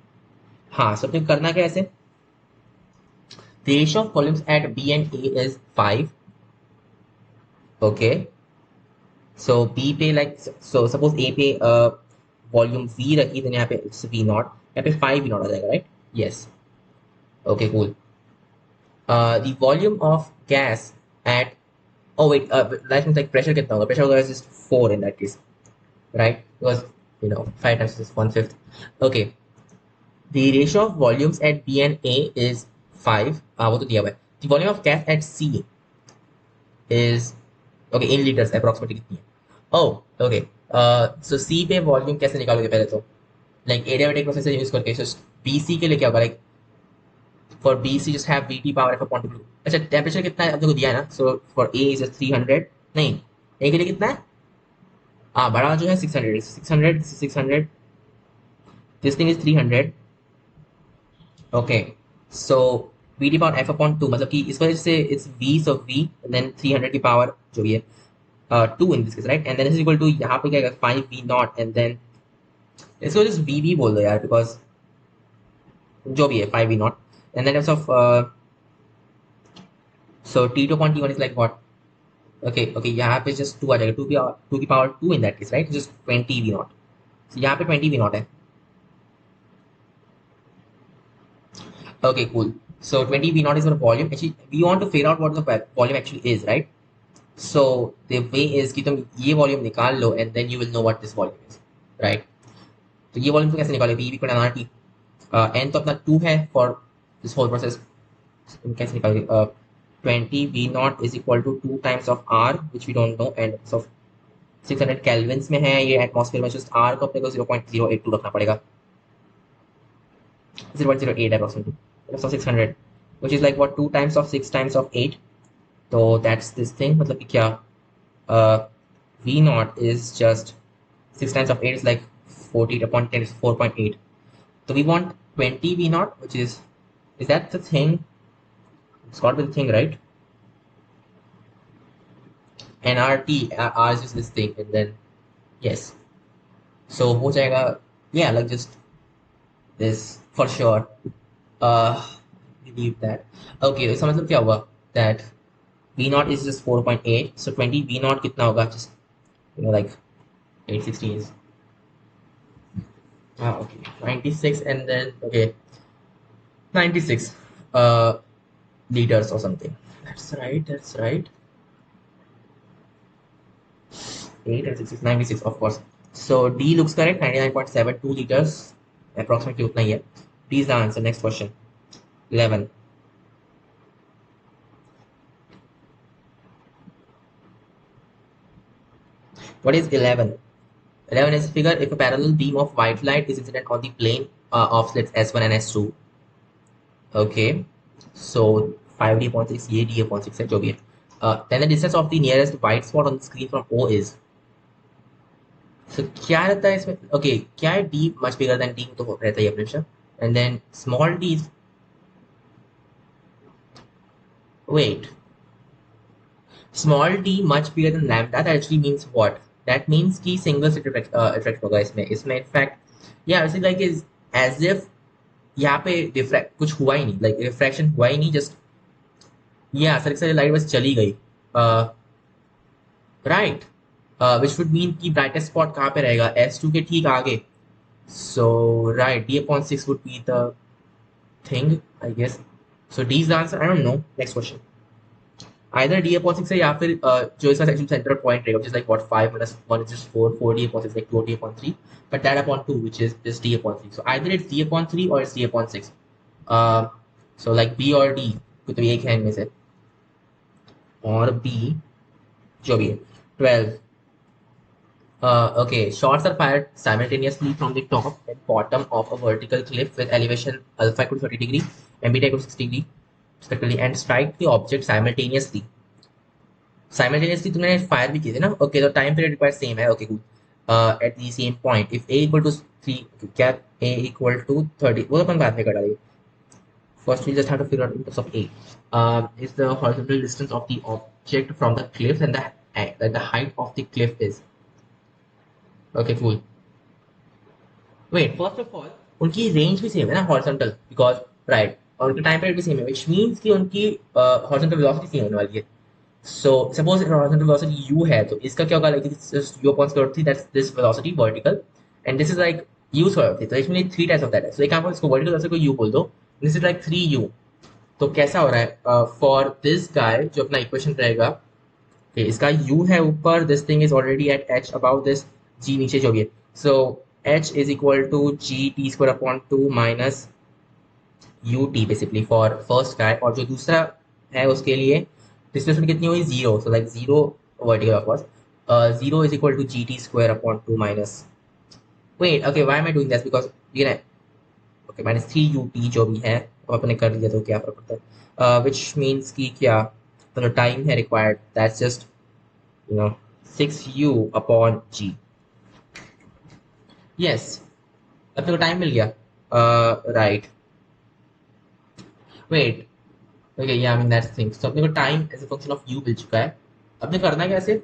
हाँ, so अपने करना क्या है ऐसे? The ratio of volumes at B and A is 5. Okay. So B पे लाइक सो सपोज ए पे वॉल्यूम वी रखी तो यहाँ पे इट्स वी नॉट, यहाँ पे 5 वी नॉट आ जाएगा, right? Yes. Okay cool. The volume of gas at, oh wait, that means like pressure कितना होगा? Pressure होगा just 4 in that case, right? Because 5 times is 1/5. Okay. The ratio of volumes at B and A is 5. वो तो दिया हुआ है. The volume of gas at C is, okay, in liters approximately कितनी है? Oh, okay. So C पे volume कैसे निकालोगे पहले तो? लाइक एडियाबेटिक प्रोसेसर यूज करके. सो BC के लिए क्या होगा? Like for BC just have VT power F upon 2. अच्छा, टेम्परेचर कितना है आपको दिया है ना? So for A is 300. नहीं, A के लिए कितना है? हाँ, बड़ा जो है 600. 600, 600. This thing is 300. Okay. So VT power F upon 2 मतलब कि इस वजह से it's V, so V then 300 की पावर जो भी है 2 in this case, right? And then this is equal to यहाँ पे क्या है 5 V naught and then इसको just VV बोल दो यार, because जो भी है 5 V naught and then terms of so T2 upon T1 is like what? Okay, यहाँ पे just 2 आ जाएगा. 2 की power 2 in that case, right? Just 20 V naught. So यहाँ पे 20 V naught है. Okay, cool. So 20 V naught is our volume. Actually, we want to figure out what the volume actually is, right? So the way is कि तुम ये volume निकाल लो and then you will know what this volume is, right? तो ये volume तो कैसे निकालोगे? V equal to RT. N तो अपना 2 है for this whole process. तुम कैसे निकालोगे? 20 V naught is equal to 2 times of R, which we don't know, and so 600 Kelvin's में है ये एटमॉस्फेयर में. जस्ट R को अपने को 0.082 रखना पड़ेगा. 0.08 approximately. So 600, which is like what, 2 times of 6 times of 8. So that's this thing. मतलब कि क्या? V naught is just 6 times of 8 is like 40 upon 10 is 4.8. So we want 20 V naught, which is that the thing? It's got to be the thing, right? And RT, R is just this thing, and then yes. So हो जाएगा, yeah, like just this for sure. Believe that. Okay, इसका मतलब क्या हुआ? That V naught is just 4.8. So 20 V naught कितना होगा? Just like 816 is okay, 96 and then okay 96 liters or something. That's right. That's right. 8 and 6 is 96, of course. So D looks correct. 99.72 liters, approximately उतना ही है. D is the answer. Next question. 11. What is 11? 11 is a figure if a parallel beam of white light is incident on the plane of slits S1 and S2. Okay. So 5D upon 6, ये D upon 6 है जो भी है. Then the distance of the nearest white spot on the screen from O is. So क्या रहता है इसमें? Okay, क्या है? D much bigger than D तो रहता ही है हमेशा. And then small d is, wait, small d much bigger than lambda. That actually means what? That means कि single slit effect होगा इसमें. In fact, yeah, it's like is as if यहाँ पे diffract कुछ हुआ ही नहीं, लाइक रिफ्रैक्शन हुआ ही नहीं, जस्ट ये असर से लाइट बस चली गई, राइट, विच वुड मीन कि ब्राइटेस्ट स्पॉट कहाँ पे रहेगा, S2 के ठीक आगे. सो right, D/6 would be the thing, I guess. So D is the answer. I don't know. Next question. Either D/6 है या फिर जो इसका सेक्शन सेंटर पॉइंट रहेगा, which is like what 5 minus 1 is just 4, 4D/6 like 2D/3, but that upon 2 which is just D/3. So either it's D/3 or it's D/6. Uh, so like B or D कोई तो एक है इनमें से, और B जो भी है 12. Okay, shots are fired simultaneously from the top and bottom of a vertical cliff with elevation alpha equal to 30 degree and beta equal to 60 degree respectively and strike the object simultaneously. Simultaneously तुमने fire भी किए थे ना. ओके, तो time period required same है. Okay, good. At the same point if A equal to 3, क्या A equal to 30, वो तो अपन बाद में कर डालेंगे. First we just have to figure out in terms of A. Is the horizontal distance of the object from the cliff and the height of the cliff is. Okay, cool. Wait, first of all, उनकी range भी same है ना horizontal, because right, और उनका time period भी same है, which means कि उनकी हॉरिजॉन्टल वेलोसिटी सेम होने वाली है. So suppose horizontal velocity u है, तो इसका क्या होगा, like u upon square root 3, that's this velocity vertical, and this is like u square root 3, तो इसमें 3 टाइप्स ऑफ दैट है. सो एक आप इसको वर्टिकल वेलोसिटी को u बोल दो, दिस इज लाइक 3u. तो कैसा हो रहा है फॉर दिस गाय, जो अपना इक्वेशन रहेगा, okay, इसका u है ऊपर, this thing is already at h about this, g नीचे जो भी है. सो h is equal to gt square upon 2 minus ut basically for first guy, और जो दूसरा है उसके लिए डिस्प्लेसमेंट कितनी हुई, zero. So like zero vertical of course, zero is equal to gt square upon 2 minus, wait, okay, why am I doing this, because ये ना, ओके, माइनस 3ut जो भी है, अब अपने कर लिया तो क्या फर्क पड़ता है, विच मीन्स कि क्या, तो जो टाइम है required, that's just you know 6u upon g. Yes, अपने को टाइम मिल गया, राइट. वेट, ओके, या आई मीन दैट्स थिंग. तो अपने को time as a function of u मिल चुका है. अपने करना क्या सिर्फ,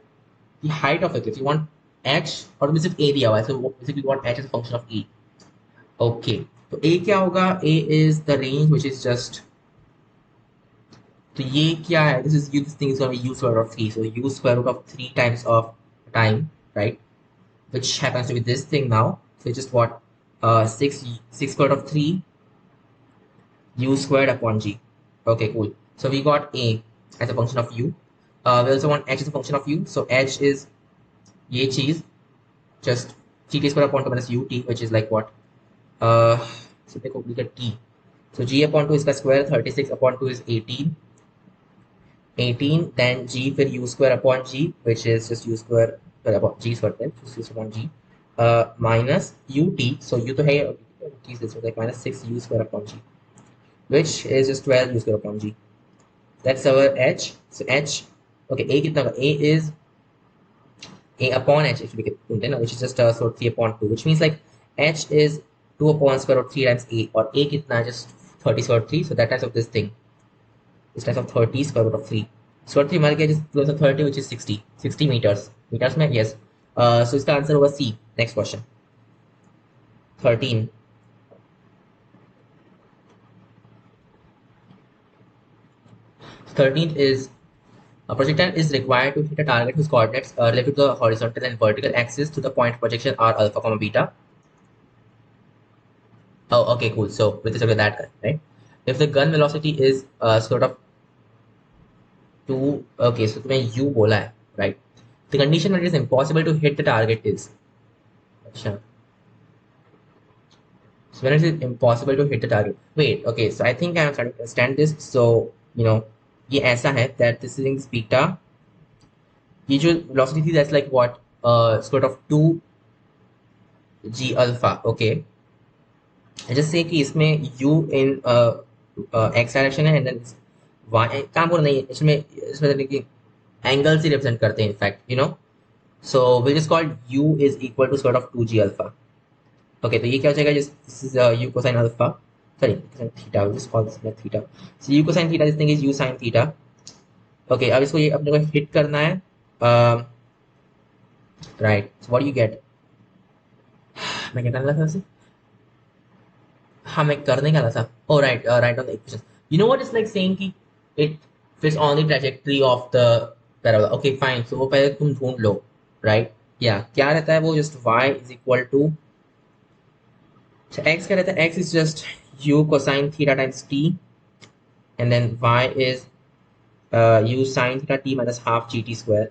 the height of eclipse, you want h, और तुम्हें सिर्फ a दिया हुआ है, so basically you want h as a function of e. Okay, तो a क्या होगा, a is the range which is just, तो ये क्या है, this is u, this thing is going to be u square root of 3, so u square root of 3 times of time, right, which happens to be this thing now. So it's just what, 6 square root of 3 u squared upon g. Okay, cool. So we got a as a function of u. We also want h as a function of u, so h is ये चीज just gt square upon 2 minus ut, which is like what, so देखो we get t, so g upon 2 इसका square 36 upon 2 is 18, 18, then g फिर u square upon g, which is just u square upon g square, then just u upon g, minus ut, so u तो है t is like minus 6 u square upon g, which is just 12 u square upon g. That's our h. So h, okay, a कितना होगा, a is a upon h actually बोलते हैं ना, which is just so 3 upon 2, which means like h is 2 upon square root 3 times a, और a कितना है, just 30 square root 3, so that type of this thing, this type of 30 square root of 3 square root 3 हमारे क्या, just close to 30, which is 60 meters, meters में, yes. So इसका answer होगा C. Next question, 13. Thirteenth is, a projectile is required to hit a target whose coordinates are related to the horizontal and vertical axis to the point projection are alpha comma beta. Oh, okay, cool. So with respect to that guy, right? If the gun velocity is sort of 2, okay, so तुम्हें u बोला है, right? The condition when it is impossible to hit the target is, अच्छा, so when it is impossible to hit the target. Wait, okay, so I think I am starting to understand this. So you know, ये ऐसा है that this is beta. ये जो velocity थी, that's like what, square root of 2 g alpha. Okay, just say कि इसमें u in x direction है, and then y काम बोल नहीं है इसमें, इसमें देखिए एंगल से रिप्रेजेंट करते हैं in fact, you know. So will just call u is equal to square of 2g alpha. Okay, तो ये क्या हो जाएगा, this is u cosine alpha, sorry theta, will just call this like theta. So u cosine theta, this thing is u sine theta. Okay, अब इसको ये अपने को हिट करना है, right. So what you get, मैं क्या करना था वैसे, हमें करने का था. Oh right, right on the equation. You know what it's like saying कि it fits on the trajectory of the parabola. Okay, fine. So वो पहले तुम ढूंढ लो, right? Yeah, क्या रहता है वो just y is equal to x क्या रहता है x is just u cosine theta times t and then y is u sine theta t minus half gt square.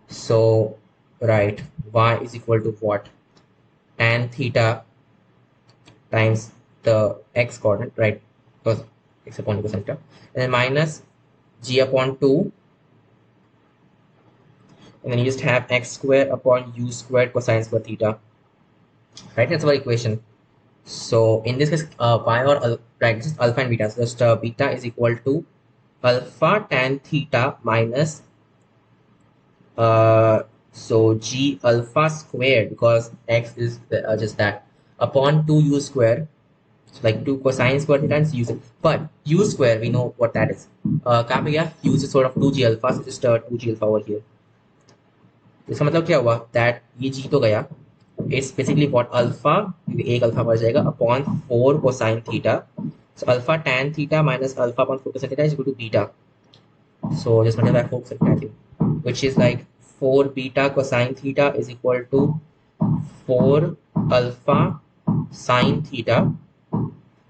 So right, y is equal to what? Tan theta times the x coordinate, right? Because x upon equal center, and then minus g upon 2, and then you just have x squared upon u squared cosine square theta, right? That's our equation. So in this case, y or right, just alpha and beta. So just beta is equal to alpha tan theta minus so g alpha squared because x is just that upon 2u squared. So like 2 cosine square theta and u square. But u square, we know what that is. कहाँ पे गया? U is sort of 2g alpha, so just 2g alpha over here. तो इसका मतलब क्या हुआ? That ये g तो गया. It's basically what alpha, एक alpha बढ़ जाएगा upon 4 cosine theta. So alpha tan theta minus alpha upon 4 cosine theta is equal to beta. So just multiply 4 cosine theta, which is like 4 beta cosine theta is equal to 4 alpha sine theta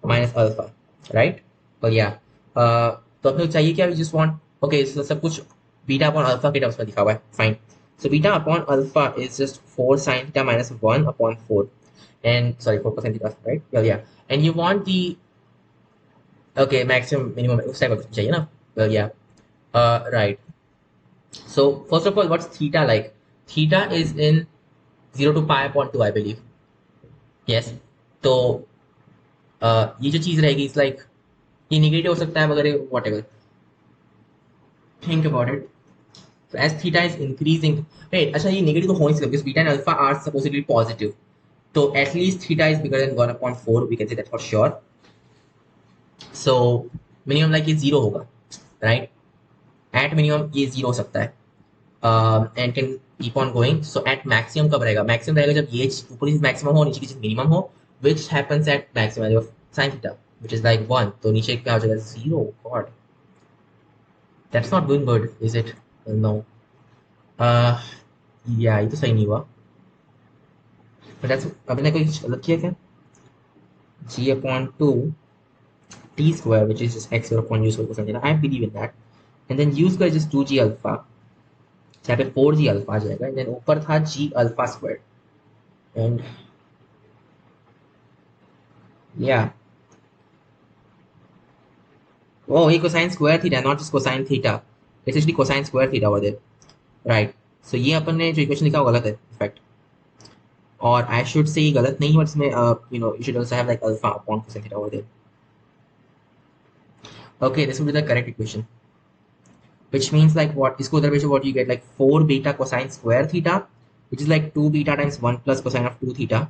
minus alpha, right? But yeah, तो अपने को चाहिए क्या? We just want, okay, so सब कुछ beta upon alpha के terms में लिखा हुआ है, fine. So beta upon alpha is just 4 sin theta minus 1 upon 4, and sorry, 4 cosine theta, right? Well, yeah, and you want the, okay, maximum minimum उस type का चाहिए ना? Well, yeah, right. So first of all, what's theta like? Theta is in 0 to pi upon 2, I believe. Yes. तो ये जो चीज रहेगी, it's like ये निगेटिव हो सकता है वगैरह, what ever. Think about it. So as theta is increasing, right? अच्छा ये negative तो हो नहीं सकता because beta and alpha are supposedly positive. So at least theta is bigger than 1/4. We can say that for sure. So minimum like ये zero होगा, right? At minimum ये zero हो सकता है. And can keep on going. So at maximum कब रहेगा? Maximum रहेगा जब ये ऊपर की maximum हो, नीचे की चीज minimum हो, which happens at maximum value of sin theta, which is like 1. तो नीचे क्या हो जाएगा? Zero. God, that's not doing good, is it? No. Yeah, ये तो सही नहीं हुआ. But that's अभी ने कोई गलत किया क्या? G upon 2 t square, which is just x square upon u square cosine theta. I believe in that. And then u square is just 2g alpha. So यहाँ पे 4g alpha आ जाएगा. And then ऊपर था g alpha squared. And yeah. Oh, ये cosine square theta, not just cosine theta. It's actually cosine square theta over there. Right. So ये अपन ने जो equation लिखा वो गलत है, in fact. और I should say ये गलत नहीं है, but इसमें you should also have like alpha upon cosine theta over there. Okay, this would be the correct equation. Which means like what? इसको उधर भेजो, what you get like 4 beta cosine square theta, which is like 2 beta times 1 plus cosine of 2 theta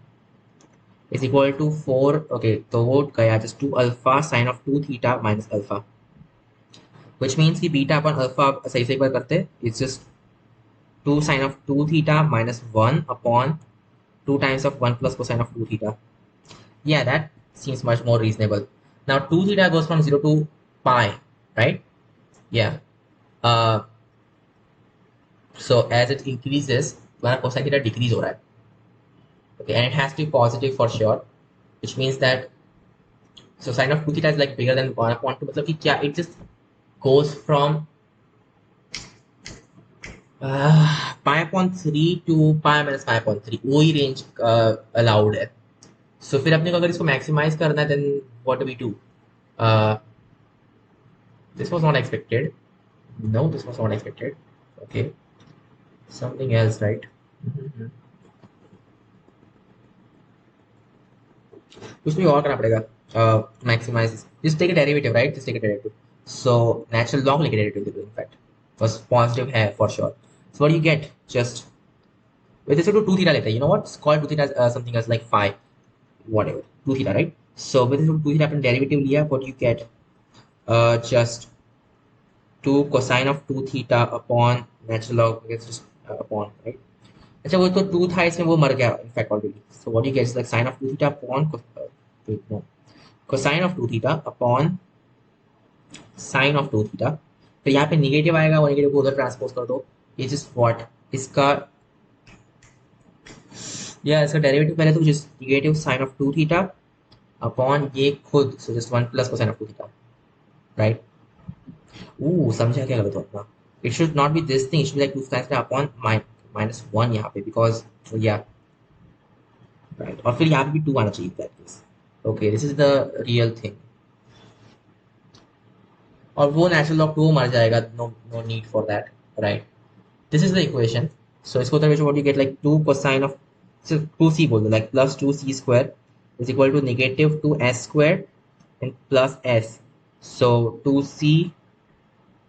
is equal to 4. Okay, तो वो गया just 2 alpha sine of 2 theta minus alpha, which means कि beta upon alpha सही से एक बार करते it's just 2 sine of 2 theta minus 1 upon 2 times of 1 plus cosine of 2 theta. Yeah, that seems much more reasonable. Now 2 theta goes from 0 to pi, right? Yeah. So as it increases, हमारा cosine theta decrease हो रहा है. Okay, and it has to be positive for sure, which means that so sine of 2 theta is like bigger than 1/2. मतलब कि क्या, it just goes from pi upon 3 to pi minus pi upon 3. वही range allowed है. So फिर अपने को अगर इसको maximize करना है, then what do we do? This was not expected. No, this was not expected. Okay, something else, right? कुछ भी और करना पड़ेगा. Maximize this. Just take a derivative, right? Just take a derivative. So natural log लेके derivative in fact was positive है for sure. So what do you get? Just with respect to 2 theta लेते हैं. You know what? It's called 2 theta something else like phi, whatever. 2 theta, right? So with respect to 2 theta upon derivative लिया, what do you get? Just 2 cosine of 2 theta upon natural log, I guess just upon, right? अच्छा वो तो 2 था, इसमें वो मर गया in fact already. So what do you get is like sine of 2 theta upon wait, no, cosine of 2 theta upon sine of 2 theta, फिर यहाँ पे निगेटिव आएगा, वो निगेटिव को उधर ट्रांसपोज कर दो, इज इज व्हाट, इसका या इसका डेरिवेटिव पहले तो just negative sine of 2 theta upon ये खुद, so just 1 plus cosine of 2 theta, right. समझा क्या गलत होगा, it should not be this thing, it should be like 2 sine theta upon minus 1 यहाँ पे, बिकॉज या राइट, और फिर यहाँ पे भी 2 आना चाहिए that case. Okay, this is the real thing, और वो नेचुरल लॉग 2 मर जाएगा, no no need for that, right. This is the equation. So इसको तरह what you get like 2 cosine of, so 2c बोल दो, like plus 2c square is equal to negative 2s square and plus s. So 2c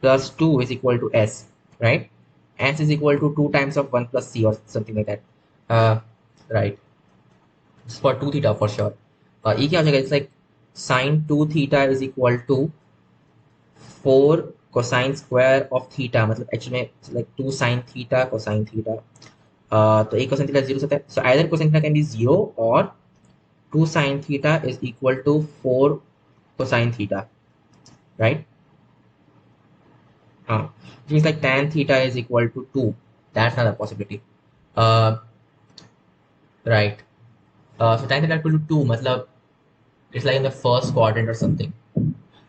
plus 2 is equal to s, right? S is equal to 2 times of 1 plus c or something like that. Right. It's for 2 theta for sure. ये क्या हो जाएगा? It's like sine 2 theta is equal to 4 cosine square of theta, मतलब actually में like 2 sin theta cosine theta. तो एक cosine theta 0 होता है, so either cosine theta can be 0 or 2 sin theta is equal to 4 cosine theta, right? Which means like tan theta is equal to 2. That's not a possibility. Right. So tan theta equal to 2, मतलब it's like in the first quadrant or something.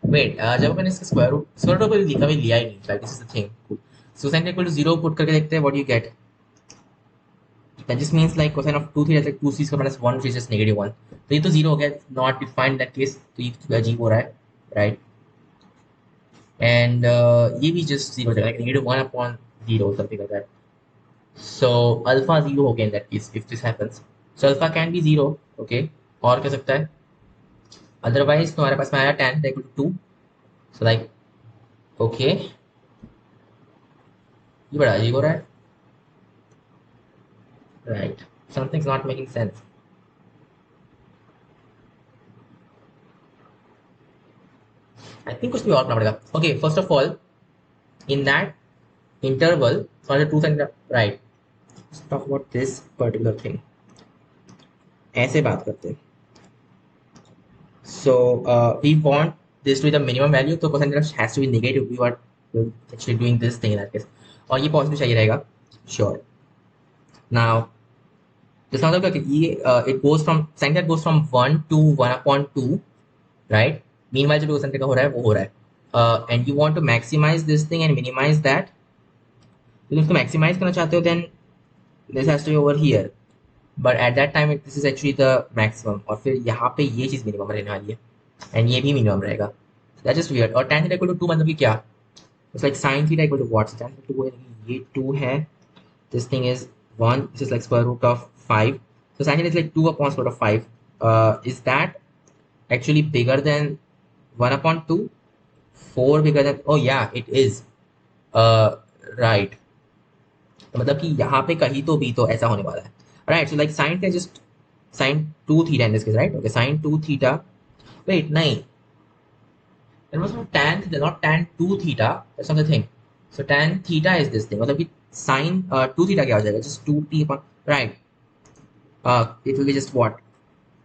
Wait, जब मैंने इसका square root कभी लिया ही नहीं, like this is the thing. So sine equal to 0 put करके देखते हैं what you get, that just means like cosine of 2 theta is like 2c square minus 1 which is just -1। तो ये तो 0 हो गया, नॉट डिफाइंड दैट केस, तो ये अजीब हो रहा है, राइट। एंड ये भी जस्ट 0 हो जाएगा, like -1 upon 0 something like that. So alpha 0 हो गया इन that case if this happens, so alpha can be 0, okay. और क्या सकता है, अदरवाइज तुम्हारे पास में आया tan equal to 2, so like okay, ये बड़ा अजीब हो रहा है, right, something's not making sense. I think कुछ भी और करना पड़ेगा। Okay, first of all, in that interval for the truth and right, let's talk about this particular thing. ऐसे बात करते हैं, so we want this to be the minimum value, तो cosine theta has to be negative, we are actually doing this thing in that case, और ये positive चाहिए रहेगा, sure. Now this मतलब कि ये it goes from sin theta goes from 1 to 1 upon 2, right? Meanwhile जो cosine theta हो रहा है वो हो रहा है, and you want to maximize this thing and minimize that. तो इसको maximize करना चाहते हो, then this has to be over here, but at that time this is actually the maximum, और फिर यहाँ पे ये चीज़ minimum रहने वाली है, and ये भी minimum रहेगा, that's just weird. और tan theta equal to 2 मतलब कि क्या, it's like sin theta equal to what, so tan theta equal to ये 2 है, this thing is 1, this is like square root of 5, so sin theta is like 2 upon square root of 5. Is that actually bigger than 1 upon 2? 4 bigger than, oh yeah it is, right, तो मतलब कि यहाँ पे कहीं तो भी तो ऐसा होने वाला है, right. So like sine theta just sine 2 theta in this case, right, okay, sine 2 theta, wait नहीं, it was not tan theta, not tan 2 theta, that's not the thing, so tan theta is this thing, मतलब कि sine 2 theta क्या हो जाएगा, just 2t upon, right, it will be just what,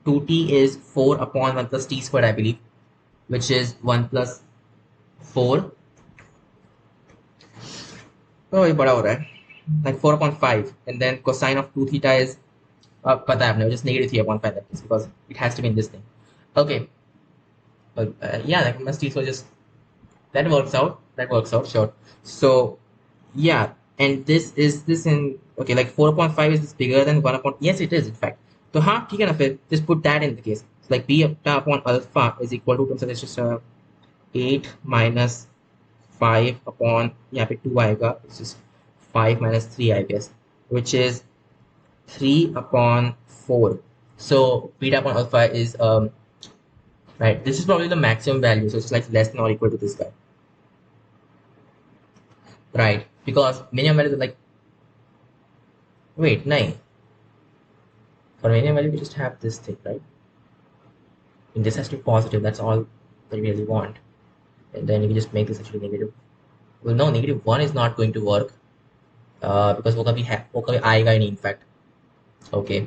2t is 4 upon 1 plus t squared I believe, which is 1 plus 4, oh ये बड़ा हो रहा है, like 4 upon 5, and then cosine of 2 theta is पता है आपने, just negative 3 upon 5 that is, because it has to be in this thing, okay. But yeah, like must so just that works out, sure. So yeah, and this is this in, okay, like 4 upon 5 is this bigger than 1 upon, yes it is in fact, तो हाँ ठीक है ना, फिर just put that in the case, so like b upon alpha is equal to, so it's just 8 minus 5 upon, यहाँ पे 2 आएगा, it's just 5 minus 3 I guess, which is 3 upon 4. So beta upon alpha is right, this is probably the maximum value, so it's like less than or equal to this guy, right, because minimum value is like, wait, nahin, for minimum value we just have this thing, right, and this has to be positive, that's all that we really want, and then we just make this actually negative. Well no, -1 is not going to work, because वो कभी आएगा ही नहीं in fact, okay.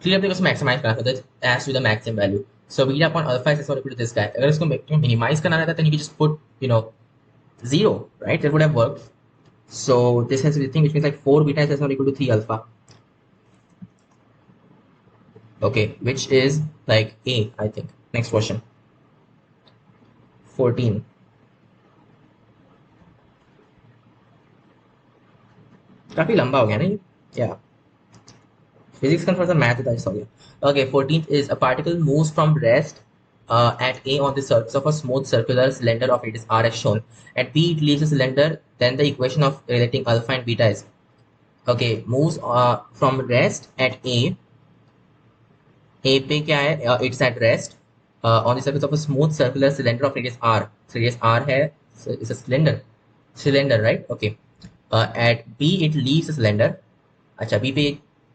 Clear अपने को maximise करना होता है as to the maximum value. So beta upon alpha is equal to this guy. अगर इसको मिनिमाइज करना रहता है, then you can just put, you know, 0, right? That would have worked. So this has to be the thing, which means like 4 beta is not equal to 3 alpha. Okay, which is like A, I think. Next question. 14. काफी लंबा हो गया ना ये. Yeah. Physics confers the math that I saw here. Okay, 14th is a particle moves from rest at A on the surface of a smooth circular cylinder of radius r as shown. At B, it leaves the cylinder. Then the equation of relating alpha and beta is, okay, moves from rest at A. A पे क्या है? It's at rest on the surface of a smooth circular cylinder of radius r. So radius r है, so it's a cylinder, right? Okay. At B, it leaves the cylinder. अच्छा, B पे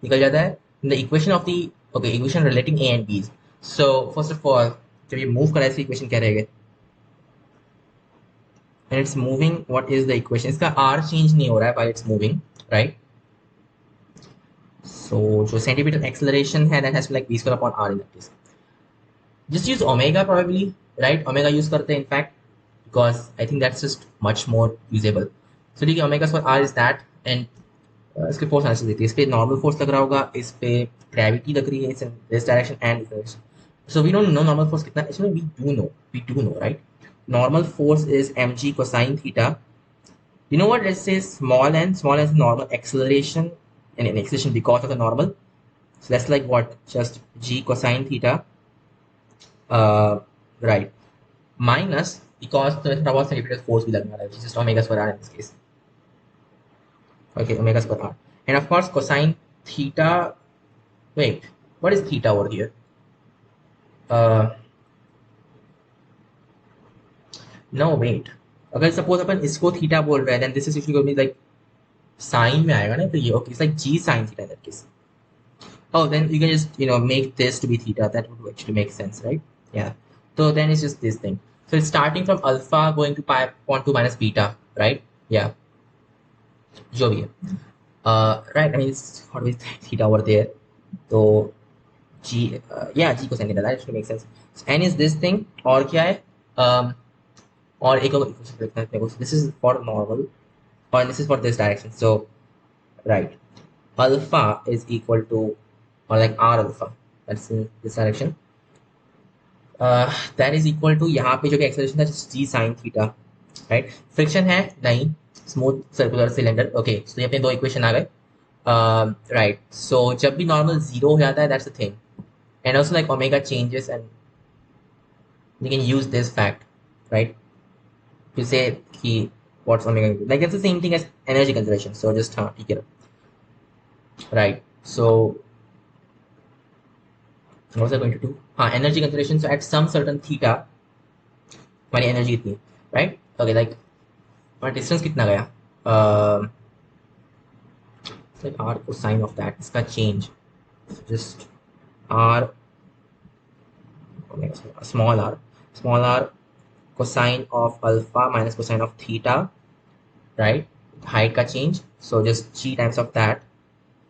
निकल जाता है. The equation of the, okay, equation relating A and B's. So first of all, जब ये move करा इसकी equation क्या रहेगा? And it's moving, what is the equation? इसका r change नहीं हो रहा है while it's moving, right? So जो centimeter acceleration है, that has to be like v square upon r in that case. Just use omega probably, right? Omega use करते हैं in fact, because I think that's just much more usable. So ठीक है, omega square r is that, and इसके force answer देती है. इस पे normal force लग रहा होगा, इस पे ग्रेविटी लग रही है in this direction and this direction. So we don't know normal force कितना. इसमें we do know right. Normal force is mg cosine theta. You know what? Let's say small n is normal acceleration, and an acceleration because of the normal. So that's like what? Just g cosine theta, right? Minus, because the centripetal force भी लगने वाला है, which is just omega square r in this case. Okay, omega square r. And of course, cosine theta. Wait, what is theta over here? No, wait. अगर suppose अपन इसको theta बोल रहे हैं, then this is usually going to be like sine में आएगा ना, तो ये okay, it's like g sin theta in that case. Oh, then you can just, you know, make this to be theta. That would actually make sense, right? Yeah. So then it's just this thing. So it's starting from alpha going to pi upon 2 minus beta, right? Yeah. जो भी है. Right, I mean, it's got to be theta over there. So g, yeah, g cosine theta, that actually makes sense. So n is this thing, और क्या है? और एक और equation लिखना है मेरे को. This is for normal, and this is for this direction. So right, alpha is equal to, or like r alpha, that's in this direction. That is equal to, यहाँ पे जो कि acceleration था, g sin theta, right? Friction है नहीं, smooth circular cylinder. Okay, so ये अपने दो equation आ गए. Right, so जब भी normal zero हो जाता है, that's the thing. And also like omega changes, and you can use this fact, right, to say कि what's omega. Like that's the same thing as energy conservation. So just ठीक है, right? So what was I going to do? Energy conservation. So at some certain theta, हमारी energy कितनी, right? Okay, like हमारा distance कितना गया? It's like r cosine of that. इसका change. So just r, small r cosine of alpha minus cosine of theta, right? Height का change. So just g times of that,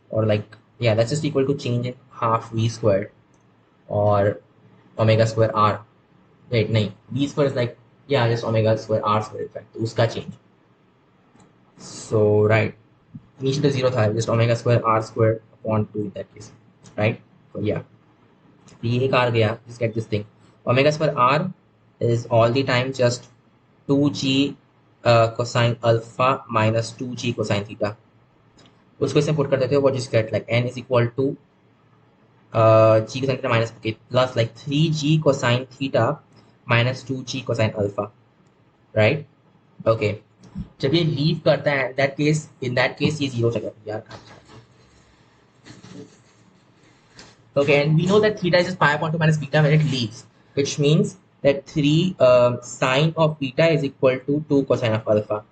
or like, yeah, that's just equal to change in half v squared, or omega square r. Wait, nahin, v square is like, yeah, just omega square r square, in fact, uska change. So right, initially the 0 tha, just omega square r square upon 2 in that case, right? So yeah, ये एक r गया, just get this thing. Omega square r is all the time just 2g cosine alpha minus 2g cosine theta. उसको इसमें put कर देते हो, what just get like n is equal to g cosine theta minus, okay, plus like 3g cosine theta minus 2g cosine alpha, right? Okay, जब ये leave करता है, in that case ये जीरो चला जाता है यार. Okay, and we know that theta is just pi upon 2 minus beta when it leaves, which means that 3 sine of beta is equal to 2 cosine of alpha,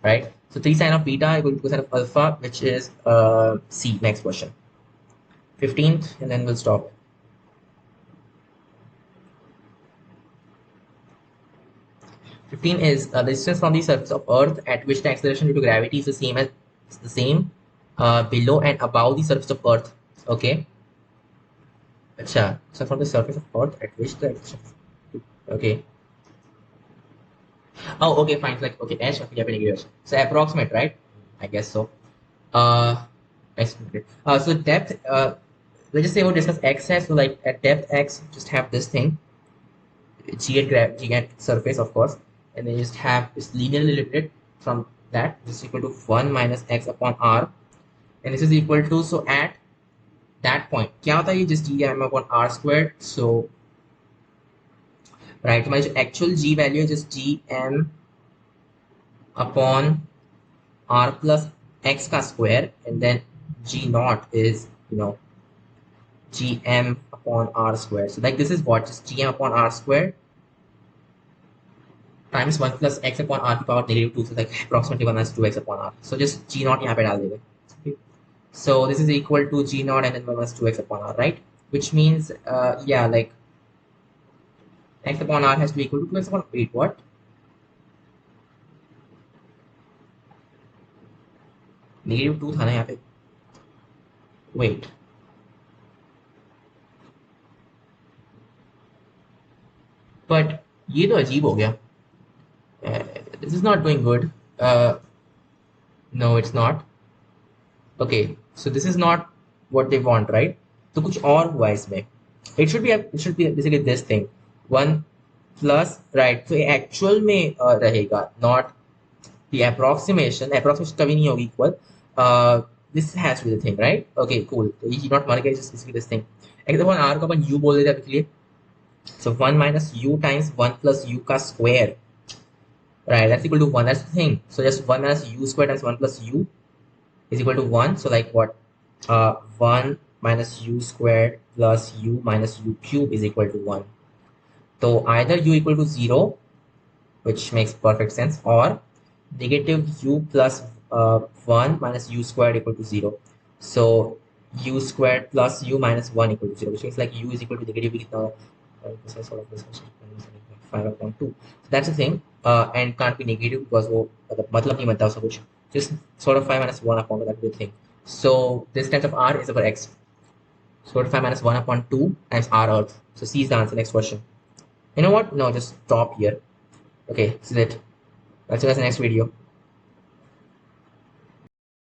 right? So 3 sine of beta equal to 2 cosine of alpha, which is C. Next question, 15th, and then we'll stop. 15 is the distance from the surface of Earth at which the acceleration due to gravity is the same below and above the surface of Earth. Okay, Acha. So from the surface of Earth at which the okay. Oh, okay, fine. Like okay, h okay, negative h. So approximate, right? I guess so. Uh, estimated. So depth. Let's just say we'll discuss x has. So like at depth x, just have this thing. G at surface, of course, and then you just have this linearly limited from that. This is equal to 1 minus x upon r, and this is equal to, so at that point क्या होता है ये just gm upon r squared. So right, my actual g value is just gm upon r plus x का square, and then g naught is, you know, gm upon r squared. So like this is what, just gm upon r squared times 1 plus x upon r की power negative 2, so like approximately 1 minus 2x upon r. So just g naught यहाँ पे डाल देंगे. Okay. So this is equal to g naught and then 1 minus 2x upon r, right? Which means yeah, like x upon r has to be equal to 2x upon 8. What? Negative 2 था ना यहाँ पे. Wait. But ये तो अजीब हो गया. This is not going good. No, it's not. Okay, so this is not what they want, right? तो कुछ और हुआ इसमें. It should be basically this thing. 1 plus, right? So actual में रहेगा, not the approximation. Approximation कभी नहीं होगी equal. This has to be the thing, right? Okay, cool. तो ये not मर गया, just basically this thing. एक दफा r को अपन u बोल देते हैं अभी के लिए. So 1 minus u times 1 plus u का square. Right, that's equal to 1. That's the thing. So just 1 minus u squared times 1 plus u is equal to 1. So like what? 1 minus u squared plus u minus u cube is equal to 1. So either u equal to 0, which makes perfect sense, or negative u plus 1 minus u squared equal to 0. So u squared plus u minus 1 equal to 0, which means like u is equal to negative 5 upon 2. So that's the thing, and can't be negative because वो मतलब नहीं बनता उसका कुछ. Just sort of 5 minus 1 upon 2, that's the thing. So this times of r is over x. Sort of 5 minus 1 upon 2 times r earth. So C is the answer. Next question. You know what? No, just stop here. Okay, this is it. I'll see you guys in the next video.